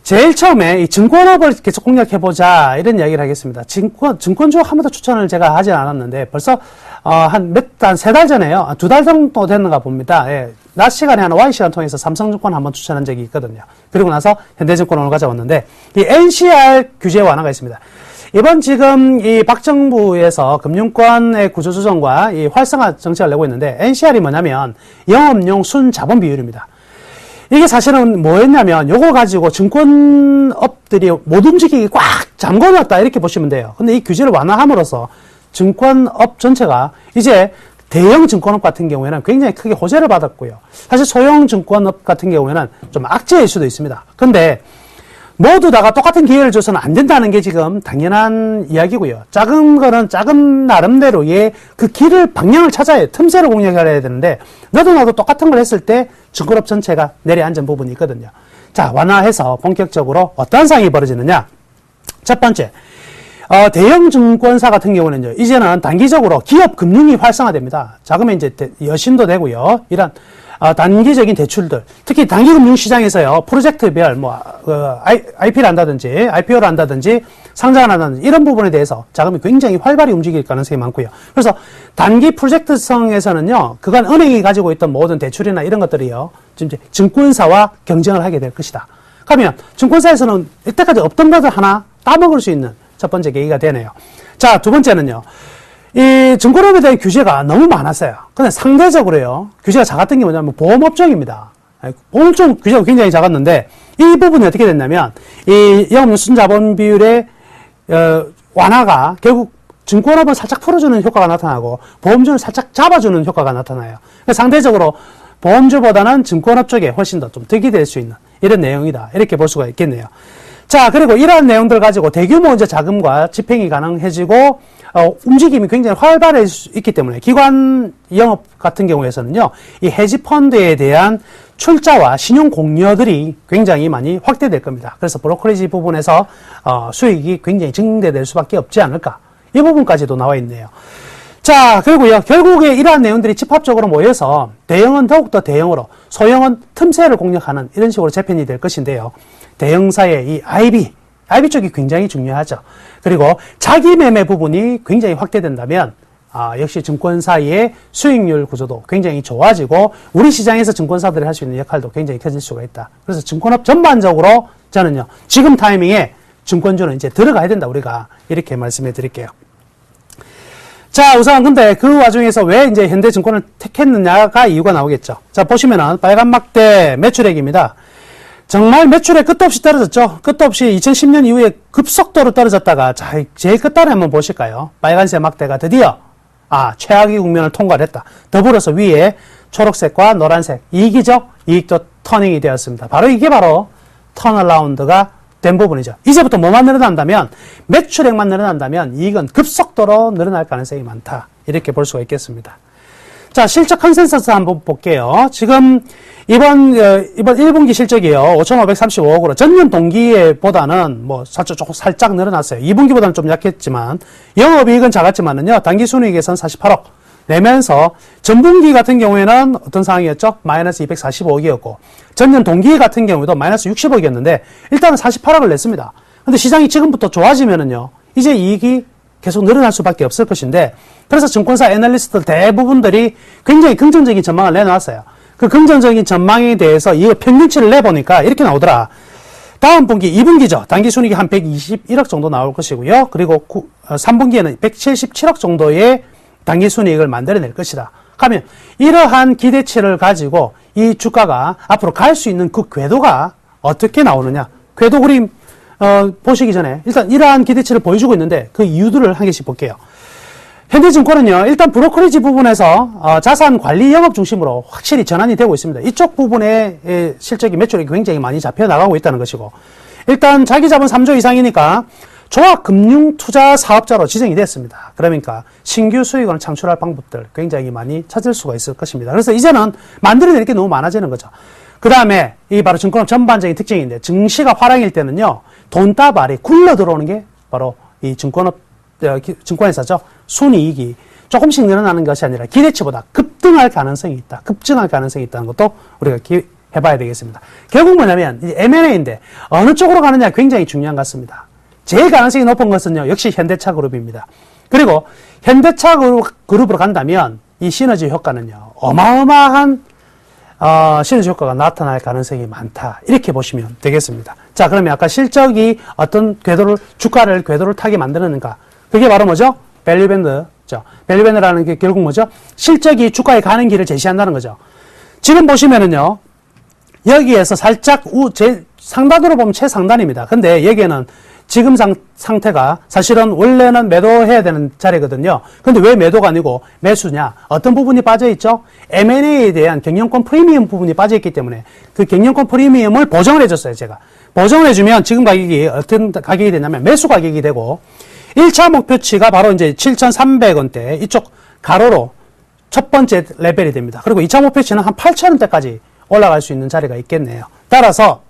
제일 처음에 이 증권업을 계속 공략해보자. 이런 이야기를 하겠습니다. 증권주 한 번도 추천을 제가 하진 않았는데 벌써 한 3달 전에요. 2달 정도 됐는가 봅니다. 예. 낮 시간에 한 Y시간 통해서 삼성증권 한번 추천한 적이 있거든요. 그리고 나서 현대증권 오늘 가져왔는데 이 NCR 규제 완화가 있습니다. 이번 지금 이 박정부에서 금융권의 구조조정과 이 활성화 정책을 내고 있는데 NCR이 뭐냐면 영업용 순자본 비율입니다. 이게 사실은 뭐였냐면 요거 가지고 증권업들이 못 움직이게 꽉 잠궈놨다 이렇게 보시면 돼요. 근데 이 규제를 완화함으로써 증권업 전체가 이제 대형 증권업 같은 경우에는 굉장히 크게 호재를 받았고요. 사실 소형 증권업 같은 경우에는 좀 악재일 수도 있습니다. 근데 모두 다가 똑같은 기회를 줘서는 안 된다는 게 지금 당연한 이야기고요. 작은 거는 작은 나름대로의 그 길을, 방향을 찾아야 해요. 틈새를 공략해야 되는데, 나도 똑같은 걸 했을 때 증권업 전체가 내려앉은 부분이 있거든요. 자, 완화해서 본격적으로 어떤 상황이 벌어지느냐. 첫 번째, 대형 증권사 같은 경우는요, 이제는 단기적으로 기업 금융이 활성화됩니다. 자금에 이제 여신도 되고요. 이런 단기적인 대출들, 특히 단기금융시장에서요, 프로젝트별, IP를 IPO를 한다든지, 상장을 한다든지, 이런 부분에 대해서 자금이 굉장히 활발히 움직일 가능성이 많고요. 그래서 단기 프로젝트성에서는요, 그간 은행이 가지고 있던 모든 대출이나 이런 것들이요, 지금 이제 증권사와 경쟁을 하게 될 것이다. 그러면 증권사에서는 이때까지 없던 것을 하나 따먹을 수 있는 첫 번째 계기가 되네요. 자, 두 번째는요. 이 증권업에 대한 규제가 너무 많았어요. 근데 상대적으로요, 규제가 작았던 게 뭐냐면 보험업종입니다. 보험업종 규제가 굉장히 작았는데, 이 부분이 어떻게 됐냐면, 이 영업용 순자본 비율의, 완화가 결국 증권업은 살짝 풀어주는 효과가 나타나고, 보험주는 살짝 잡아주는 효과가 나타나요. 상대적으로 보험주보다는 증권업 쪽에 훨씬 더 좀 득이 될 수 있는 이런 내용이다. 이렇게 볼 수가 있겠네요. 자, 그리고 이러한 내용들 가지고 대규모 이제 자금과 집행이 가능해지고, 움직임이 굉장히 활발할 수 있기 때문에 기관 영업 같은 경우에서는요, 이 헤지펀드에 대한 출자와 신용 공여들이 굉장히 많이 확대될 겁니다. 그래서 브로커리지 부분에서 수익이 굉장히 증대될 수밖에 없지 않을까. 이 부분까지도 나와 있네요. 자, 그리고요, 결국에 이러한 내용들이 집합적으로 모여서 대형은 더욱더 대형으로, 소형은 틈새를 공략하는 이런 식으로 재편이 될 것인데요. 대형사의 이 IB 쪽이 굉장히 중요하죠. 그리고 자기 매매 부분이 굉장히 확대된다면 역시 증권사의 수익률 구조도 굉장히 좋아지고 우리 시장에서 증권사들이 할 수 있는 역할도 굉장히 커질 수가 있다. 그래서 증권업 전반적으로 저는요, 지금 타이밍에 증권주는 이제 들어가야 된다, 우리가. 이렇게 말씀해 드릴게요. 자, 우선 근데 그 와중에서 왜 이제 현대증권을 택했느냐가 이유가 나오겠죠. 자, 보시면은 빨간 막대 매출액입니다. 정말 매출에 끝도 없이 떨어졌죠. 끝도 없이 2010년 이후에 급속도로 떨어졌다가, 자, 제일 끝단에 한번 보실까요? 빨간색 막대가 드디어 최악의 국면을 통과를 했다. 더불어서 위에 초록색과 노란색 이익이죠. 이익도 터닝이 되었습니다. 이게 바로 턴어라운드가 된 부분이죠. 이제부터 뭐만 늘어난다면, 매출액만 늘어난다면 이익은 급속도로 늘어날 가능성이 많다. 이렇게 볼 수가 있겠습니다. 자, 실적 컨센서스 한번 볼게요. 지금 이번 1분기 실적이요, 5,535억으로 전년 동기보다는 살짝 늘어났어요. 2분기보다는 좀 약했지만, 영업이익은 작았지만은요, 당기 순이익에선 48억, 내면서 전분기 같은 경우에는 어떤 상황이었죠? 마이너스 245억이었고 전년 동기 같은 경우에도 마이너스 60억이었는데 일단은 48억을 냈습니다. 근데 시장이 지금부터 좋아지면은요, 이제 이익이 계속 늘어날 수밖에 없을 것인데, 그래서 증권사 애널리스트들 대부분들이 굉장히 긍정적인 전망을 내놓았어요. 그 긍정적인 전망에 대해서 이 평균치를 내보니까 이렇게 나오더라. 다음 분기, 2분기죠. 당기순이익이 한 121억 정도 나올 것이고요. 그리고 3분기에는 177억 정도의 당기순이익을 만들어낼 것이다. 하면 이러한 기대치를 가지고 이 주가가 앞으로 갈 수 있는 그 궤도가 어떻게 나오느냐. 궤도 그림 보시기 전에 일단 이러한 기대치를 보여주고 있는데 그 이유들을 한 개씩 볼게요. 현대증권은요, 일단 브로커리지 부분에서 자산 관리 영업 중심으로 확실히 전환이 되고 있습니다. 이쪽 부분에 실적이 매출이 굉장히 많이 잡혀 나가고 있다는 것이고, 일단 자기 자본 3조 이상이니까 종합금융투자사업자로 지정이 됐습니다. 그러니까 신규 수익을 창출할 방법들 굉장히 많이 찾을 수가 있을 것입니다. 그래서 이제는 만들어낼 게 너무 많아지는 거죠. 그 다음에 이 바로 증권업 전반적인 특징인데, 증시가 화랑일 때는요, 돈다발이 굴러 들어오는 게 바로 이 증권회사죠. 순이익이 조금씩 늘어나는 것이 아니라 기대치보다 급등할 가능성이 있다. 급증할 가능성이 있다는 것도 우리가 해봐야 되겠습니다. 결국 뭐냐면 M&A인데 어느 쪽으로 가느냐 굉장히 중요한 것 같습니다. 제일 가능성이 높은 것은요, 역시 현대차 그룹입니다. 그리고 현대차 그룹으로 간다면 이 시너지 효과는요, 어마어마한 시너지 효과가 나타날 가능성이 많다. 이렇게 보시면 되겠습니다. 자, 그러면 아까 실적이 어떤 주가를 궤도를 타게 만드는가? 그게 바로 뭐죠? 밸류밴드죠. 밸류밴드라는 게 결국 뭐죠? 실적이 주가에 가는 길을 제시한다는 거죠. 지금 보시면은요, 여기에서 살짝 상단으로 보면 최상단입니다. 근데 여기에는 지금 상태가 사실은 원래는 매도해야 되는 자리거든요. 근데 왜 매도가 아니고 매수냐? 어떤 부분이 빠져있죠? M&A에 대한 경영권 프리미엄 부분이 빠져있기 때문에 그 경영권 프리미엄을 보정을 해줬어요, 제가. 보정을 해주면 지금 가격이 어떤 가격이 되냐면 매수 가격이 되고, 1차 목표치가 바로 이제 7,300원대 이쪽 가로로 첫 번째 레벨이 됩니다. 그리고 2차 목표치는 한 8,000원대까지 올라갈 수 있는 자리가 있겠네요. 따라서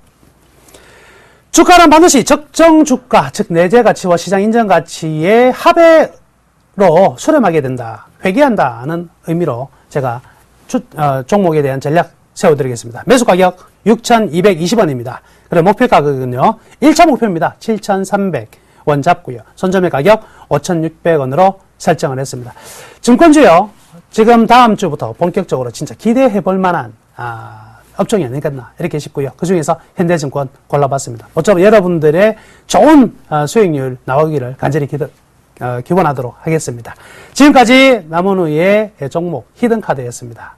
주가는 반드시 적정 주가, 즉 내재 가치와 시장 인정 가치의 합의로 수렴하게 된다. 회귀한다는 의미로 제가 종목에 대한 전략 세워드리겠습니다. 매수 가격 6,220원입니다. 그리고 목표 가격은요, 1차 목표입니다. 7,300원 잡고요. 손절매 가격 5,600원으로 설정을 했습니다. 증권주요, 지금 다음 주부터 본격적으로 진짜 기대해 볼 만한 업종이 아니겠나 이렇게 싶고요. 그 중에서 현대증권 골라봤습니다. 모쪼록 여러분들의 좋은 수익률 나오기를 간절히 기원하도록 하겠습니다. 지금까지 남은우의 종목 히든카드였습니다.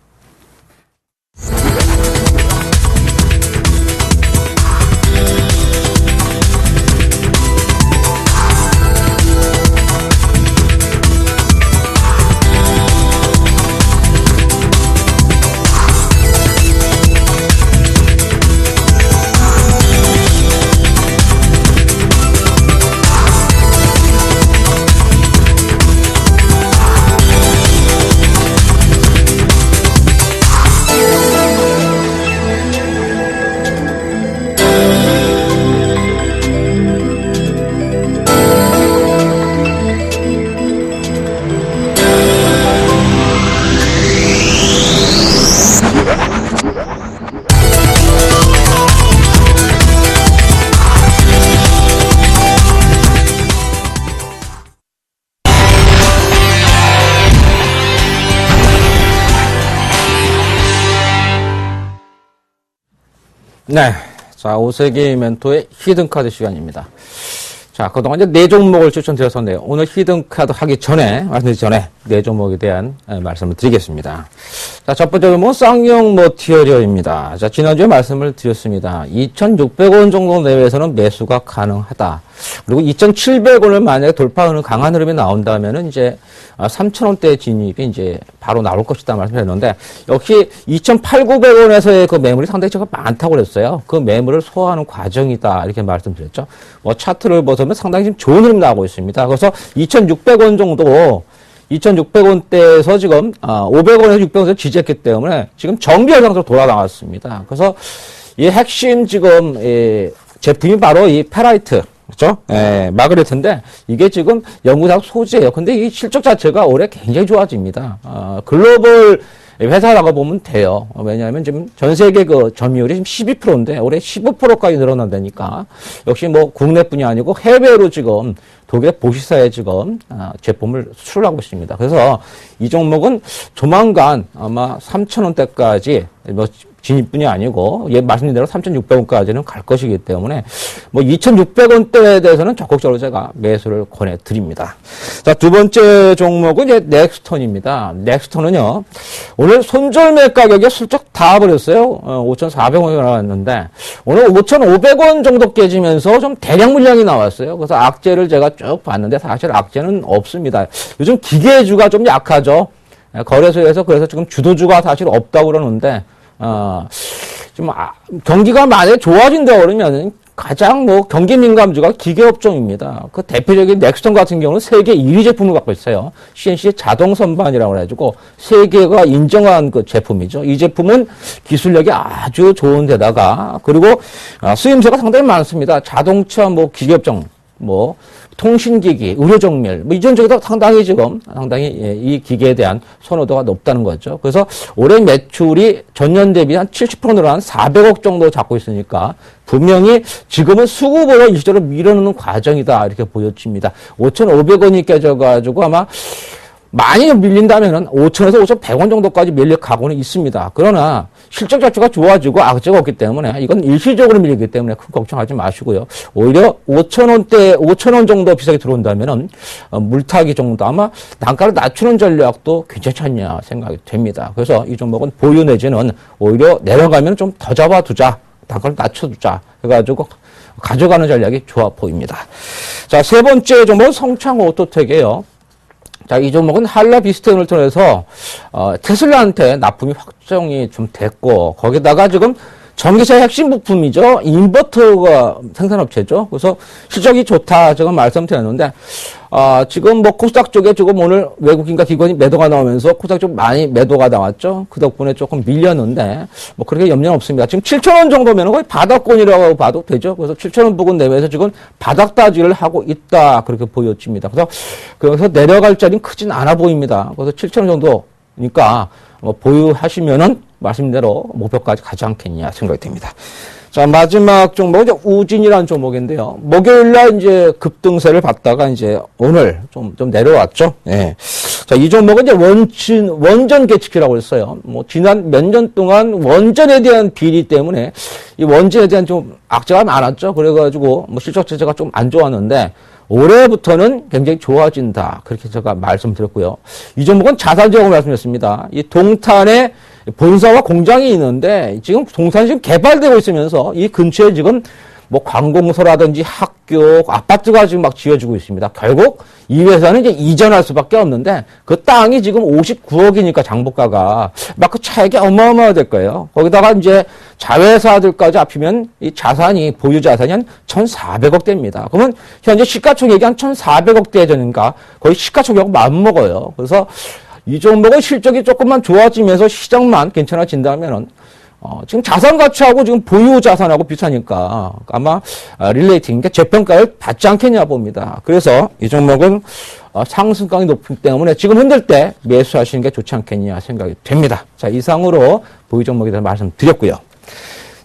네. 자, 오세기 멘토의 히든카드 시간입니다. 자, 그동안 이제 4종목을 추천드렸었는데요. 오늘 히든카드 하기 전에, 말씀드리기 전에 4종목에 대한 말씀을 드리겠습니다. 자, 첫 번째 종목은 쌍용 머티리얼입니다. 자, 지난주에 말씀을 드렸습니다. 2,600원 정도 내외에서는 매수가 가능하다. 그리고 2,700원을 만약에 돌파하는 강한 흐름이 나온다면은 이제 3,000원대 진입이 이제 바로 나올 것이다 말씀드렸는데, 역시 2,800~900원에서의 그 매물이 상당히 많다고 그랬어요. 그 매물을 소화하는 과정이다 이렇게 말씀드렸죠. 뭐 차트를 보면 상당히 지금 좋은 흐름이 나오고 있습니다. 그래서 2,600원 정도, 2,600원대에서 지금 500원에서 600원에서 지지했기 때문에 지금 정비현상으로 돌아 나왔습니다. 그래서 이 핵심 지금 제품이 바로 이 페라이트 그렇죠? 예, 막을 텐데 이게 지금 연구상 소재예요. 근데 이 실적 자체가 올해 굉장히 좋아집니다. 글로벌 회사라고 보면 돼요. 왜냐하면 지금 전 세계 그 점유율이 지금 12%인데 올해 15%까지 늘어난다니까. 역시 뭐 국내뿐이 아니고 해외로 지금 독일 보시사에 지금 제품을 수출하고 있습니다. 그래서 이 종목은 조만간 아마 3,000원대까지 뭐 진입뿐이 아니고 예 말씀드린 대로 3,600원까지는 갈 것이기 때문에 뭐 2,600원대에 대해서는 적극적으로 제가 매수를 권해드립니다. 자, 두 번째 종목은 이제 넥스턴입니다. 넥스턴은요 오늘 손절매 가격이 슬쩍 닿아버렸어요. 5,400원이 나왔는데 오늘 5,500원 정도 깨지면서 좀 대량 물량이 나왔어요. 그래서 악재를 제가 쭉 봤는데 사실 악재는 없습니다. 요즘 기계주가 좀 약하죠. 거래소에서 그래서 지금 주도주가 사실 없다고 그러는데 좀 경기가 만약에 좋아진다 그러면 가장 뭐 경기 민감주가 기계업종입니다. 그 대표적인 넥스턴 같은 경우는 세계 1위 제품을 갖고 있어요. CNC 자동 선반이라고 해가지고 세계가 인정한 그 제품이죠. 이 제품은 기술력이 아주 좋은 데다가 그리고 쓰임새가 상당히 많습니다. 자동차 뭐 기계업종 뭐 통신기기, 의료정밀, 뭐 이전 쪽에도 상당히 이 기계에 대한 선호도가 높다는 거죠. 그래서 올해 매출이 전년 대비 한 70% 늘어난 400억 정도 잡고 있으니까 분명히 지금은 수급으로 일시적으로 밀어넣는 과정이다 이렇게 보여집니다. 5,500원이 깨져가지고 아마 많이 밀린다면은 5,000에서 5,100원 정도까지 밀릴 각오는 있습니다. 그러나 실적 자체가 좋아지고 악재가 없기 때문에 이건 일시적으로 밀리기 때문에 큰 걱정하지 마시고요. 오히려 5,000원 정도 비싸게 들어온다면은 물타기 정도 아마 단가를 낮추는 전략도 괜찮지 않냐 생각이 됩니다. 그래서 이 종목은 보유 내지는 오히려 내려가면 좀 더 잡아두자. 단가를 낮춰두자. 해가지고 가져가는 전략이 좋아 보입니다. 자, 세 번째 종목은 성창 오토텍이에요. 자, 이 종목은 한라 비스텍을 통해서 테슬라한테 납품이 확정이 좀 됐고 거기다가 지금 전기차의 핵심 부품이죠. 인버터가 생산업체죠. 그래서 실적이 좋다 지금 말씀드렸는데 지금 뭐 코스닥 쪽에 지금 오늘 외국인과 기관이 매도가 나오면서 코스닥 쪽 많이 매도가 나왔죠. 그 덕분에 조금 밀렸는데 뭐 그렇게 염려는 없습니다. 지금 7,000원 정도면 거의 바닥권이라고 봐도 되죠. 그래서 7,000원 부근 내외에서 지금 바닥 따지를 하고 있다 그렇게 보여집니다. 그래서 내려갈 자리는 크진 않아 보입니다. 그래서 7,000원 정도니까 뭐 보유하시면은 말씀대로 목표까지 가지 않겠냐 생각이 됩니다. 자, 마지막 종목은 우진이라는 종목인데요. 목요일날 이제 급등세를 받다가 이제 오늘 좀 내려왔죠. 예. 자, 이 종목은 이제 원전 개측이라고 했어요. 뭐, 지난 몇 년 동안 원전에 대한 비리 때문에 이 원전에 대한 좀 악재가 많았죠. 그래가지고 뭐 실적 자체가 좀 안 좋았는데 올해부터는 굉장히 좋아진다. 그렇게 제가 말씀드렸고요. 이 종목은 자산지역을 말씀드렸습니다. 이 동탄에 본사와 공장이 있는데 지금 동탄이 지금 개발되고 있으면서 이 근처에 지금 뭐 관공서라든지 학교, 아파트가 지금 막 지어지고 있습니다. 결국 이 회사는 이제 이전할 수밖에 없는데 그 땅이 지금 59억이니까 장부가가 막 그 차익이 어마어마할 거예요. 거기다가 이제 자회사들까지 합치면 이 자산이 보유 자산이 한 1,400억 대입니다. 그러면 현재 시가총액이 한 1,400억 대 되니까 거의 시가총액하고 맞먹어요. 그래서 이 종목의 실적이 조금만 좋아지면서 시장만 괜찮아진다면은 지금 자산 가치하고 지금 보유 자산하고 비슷하니까 아마 릴레이팅, 그러니까 재평가를 받지 않겠냐 봅니다. 그래서 이 종목은 상승강이 높기 때문에 지금 흔들 때 매수하시는 게 좋지 않겠냐 생각이 됩니다. 자, 이상으로 보유 종목에 대해서 말씀드렸고요.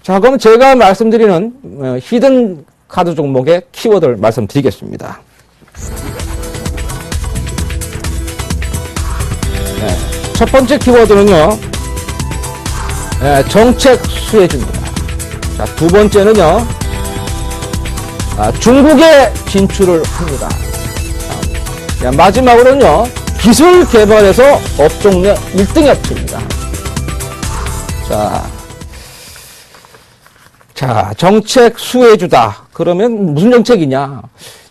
자, 그럼 제가 말씀드리는 히든 카드 종목의 키워드를 말씀드리겠습니다. 네, 첫 번째 키워드는요. 정책 수혜주입니다. 자, 두 번째는요, 중국에 진출을 합니다. 자, 마지막으로는요, 기술 개발에서 업종 내 1등 업체입니다. 자, 정책 수혜주다. 그러면 무슨 정책이냐?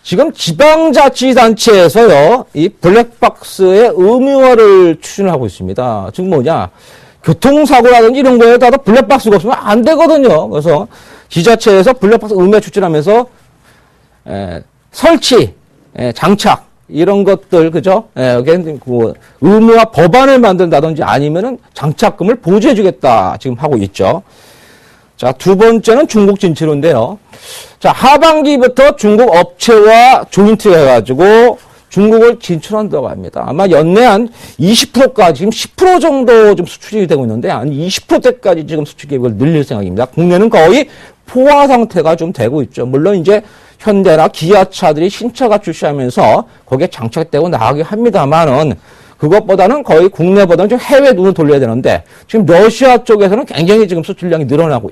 지금 지방자치단체에서요, 이 블랙박스의 의무화를 추진하고 있습니다. 즉 뭐냐? 교통사고라든지 이런 거에 따라 블랙박스가 없으면 안 되거든요. 그래서 지자체에서 블랙박스 의무화 추진하면서 설치, 장착 이런 것들 그죠? 여기 그 의무화 법안을 만든다든지 아니면은 장착금을 보조해주겠다 지금 하고 있죠. 자, 두 번째는 중국 진출인데요. 자, 하반기부터 중국 업체와 조인트 해가지고 중국을 진출한다고 합니다. 아마 연내 한 20%까지, 지금 10% 정도 좀 수출이 되고 있는데, 한 20%대까지 지금 수출 계획을 늘릴 생각입니다. 국내는 거의 포화 상태가 좀 되고 있죠. 물론 이제 현대나 기아차들이 신차가 출시하면서 거기에 장착되고 나가게 합니다만은, 그것보다는 거의 국내보다는 좀 해외 눈을 돌려야 되는데, 지금 러시아 쪽에서는 굉장히 지금 수출량이 늘어나고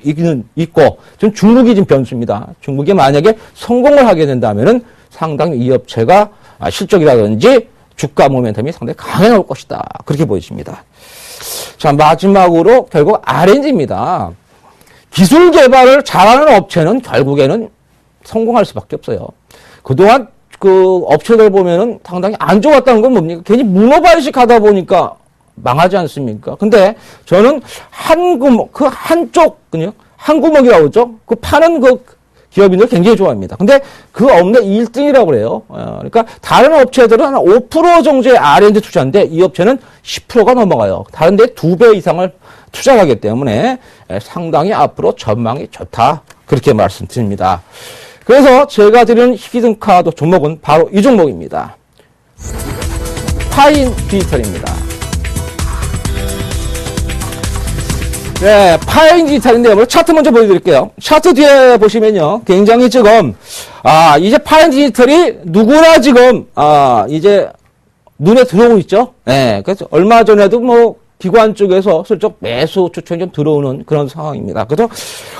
있고, 지금 중국이 지금 변수입니다. 중국이 만약에 성공을 하게 된다면은 상당히 이 업체가 실적이라든지 주가 모멘텀이 상당히 강해질 것이다. 그렇게 보여집니다. 자, 마지막으로 결국 R&D입니다. 기술 개발을 잘하는 업체는 결국에는 성공할 수밖에 없어요. 그동안 그 업체들 보면은 상당히 안 좋았다는 건 뭡니까? 괜히 문어발식 하다 보니까 망하지 않습니까? 근데 저는 한 구멍, 그 한쪽, 그냥 한 구멍이라고 그러죠? 그 파는 그 기업인들 굉장히 좋아합니다. 근데 그 업내 1등이라고 그래요. 그러니까 다른 업체들은 한 5% 정도의 R&D 투자인데 이 업체는 10%가 넘어가요. 다른 데 2배 이상을 투자하기 때문에 상당히 앞으로 전망이 좋다. 그렇게 말씀드립니다. 그래서 제가 드리는 히든카드 종목은 바로 이 종목입니다. 파인 디지털입니다. 네, 파인 디지털인데요. 차트 먼저 보여드릴게요. 차트 뒤에 보시면요. 굉장히 지금, 이제 파인 디지털이 누구나 지금, 이제 눈에 들어오고 있죠. 네, 그래서 얼마 전에도 뭐, 기관 쪽에서 슬쩍 매수 추천이 좀 들어오는 그런 상황입니다. 그래서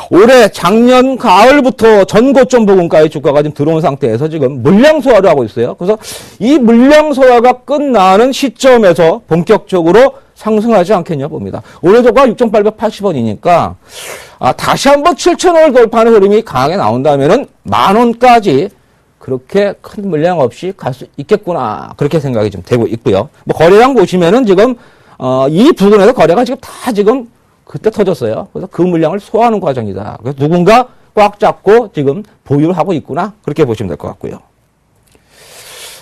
올해 작년 가을부터 전고점 부근까지 주가가 좀 들어온 상태에서 지금 물량 소화를 하고 있어요. 그래서 이 물량 소화가 끝나는 시점에서 본격적으로 상승하지 않겠냐 봅니다. 올해 주가 6,880원이니까 다시 한번 7,000원을 돌파하는 흐름이 강하게 나온다면은 10,000원까지 그렇게 큰 물량 없이 갈 수 있겠구나. 그렇게 생각이 좀 되고 있고요. 뭐 거래량 보시면은 지금 이 부분에서 거래가 지금 다 지금 그때 터졌어요. 그래서 그 물량을 소화하는 과정이다. 그래서 누군가 꽉 잡고 지금 보유를 하고 있구나. 그렇게 보시면 될 것 같고요.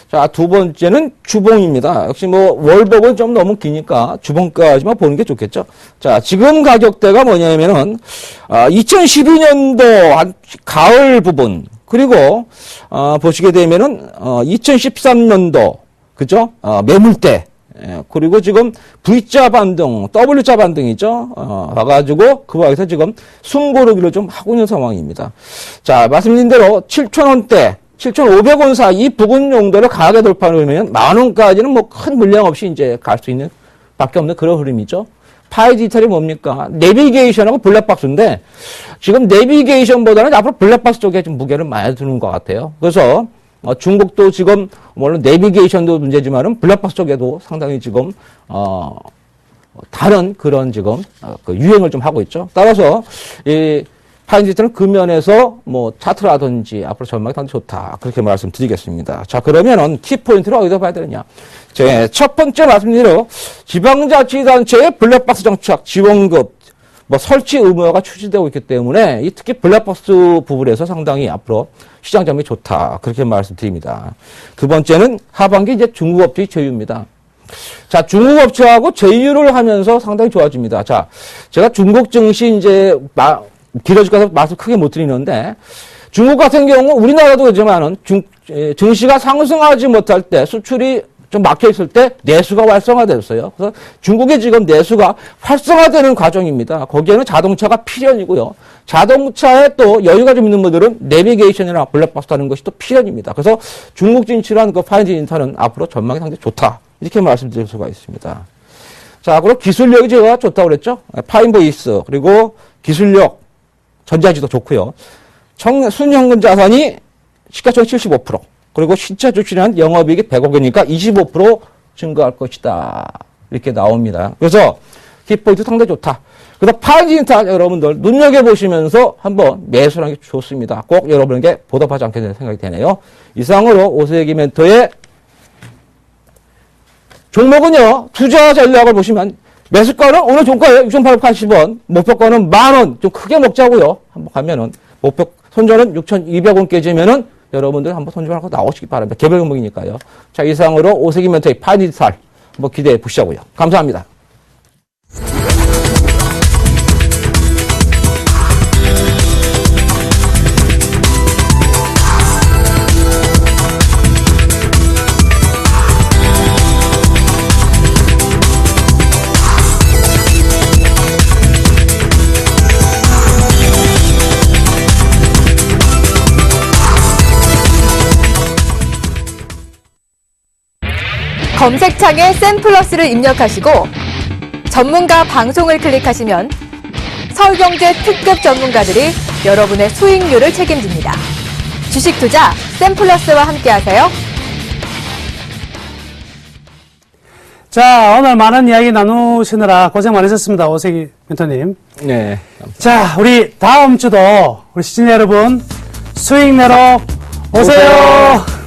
자, 두 번째는 주봉입니다. 역시 뭐 월봉은 좀 너무 기니까 주봉까지만 보는 게 좋겠죠. 자, 지금 가격대가 뭐냐면은 2012년도 한 가을 부분 그리고 보시게 되면은 2013년도 그죠? 매물대 그리고 지금 V자 반등, W자 반등이죠. 와가지고 그 방에서 지금 숨고르기를 좀 하고 있는 상황입니다. 자, 말씀드린 대로 7,000원대, 7,500원 사이 부근 정도를 강하게 돌파하면 10,000원까지는 뭐 큰 물량 없이 이제 갈 수 있는 밖에 없는 그런 흐름이죠. 파이 디지털이 뭡니까? 내비게이션하고 블랙박스인데 지금 내비게이션보다는 앞으로 블랙박스 쪽에 좀 무게를 많이 두는 것 같아요. 그래서 중국도 지금 물론 내비게이션도 문제지만은 블랙박스 쪽에도 상당히 지금 다른 그런 지금 그 유행을 좀 하고 있죠. 따라서 이 파인 디지털은 그 면에서 뭐 차트라든지 앞으로 전망이 상당히 좋다. 그렇게 말씀드리겠습니다. 자, 그러면은 키포인트를 어디서 봐야 되느냐? 제 첫 번째 말씀드린 대로 지방자치단체의 블랙박스 정착 지원급 뭐 설치 의무화가 추진되고 있기 때문에 이 특히 블랙박스 부분에서 상당히 앞으로 시장 점이 좋다. 그렇게 말씀드립니다. 두 번째는 하반기 이제 중국 업체의 제휴입니다. 자, 중국 업체하고 제휴를 하면서 상당히 좋아집니다. 자, 제가 중국 증시 이제 길어질까 서 말씀 크게 못 드리는데 중국 같은 경우 우리나라도 그렇지만은 증시가 상승하지 못할 때 수출이 좀 막혀 있을 때 내수가 활성화됐어요. 그래서 중국의 지금 내수가 활성화되는 과정입니다. 거기에는 자동차가 필연이고요. 자동차에 또 여유가 좀 있는 분들은 내비게이션이나 블랙박스 하는 것이 또 필연입니다. 그래서 중국 진출한 그 파인 디지털은 앞으로 전망이 상당히 좋다. 이렇게 말씀드릴 수가 있습니다. 자, 그리고 기술력이 제가 좋다고 그랬죠. 파인보이스 그리고 기술력 전자지도 좋고요. 순현금 자산이 시가총 75%. 그리고 신차 출시한 영업이익이 100억이니까 25% 증가할 것이다. 이렇게 나옵니다. 그래서 키포인트 상당히 좋다. 그래서 파인 디지털 여러분들 눈여겨보시면서 한번 매수하는 게 좋습니다. 꼭 여러분에게 보답하지 않게 되는 생각이 되네요. 이상으로 오세기 멘토의 종목은요. 투자 전략을 보시면 매수가는 오늘 종가예요. 6,880원. 목표가는 10,000원. 좀 크게 먹자고요. 한번 가면은 목표 손절은 6,200원 깨지면은 여러분들 한번 손절하고 나오시기 바랍니다. 개별 종목이니까요. 자, 이상으로 오세기 멘토의 파인 디지털 한번 기대해 보시자고요. 감사합니다. 검색창에 샘플러스를 입력하시고 전문가 방송을 클릭하시면 서울경제 특급 전문가들이 여러분의 수익률을 책임집니다. 주식 투자 샘플러스와 함께하세요. 자, 오늘 많은 이야기 나누시느라 고생 많으셨습니다. 오세기 멘토님. 네. 자, 우리 다음 주도 우리 시청자 여러분 수익 내러 오세요.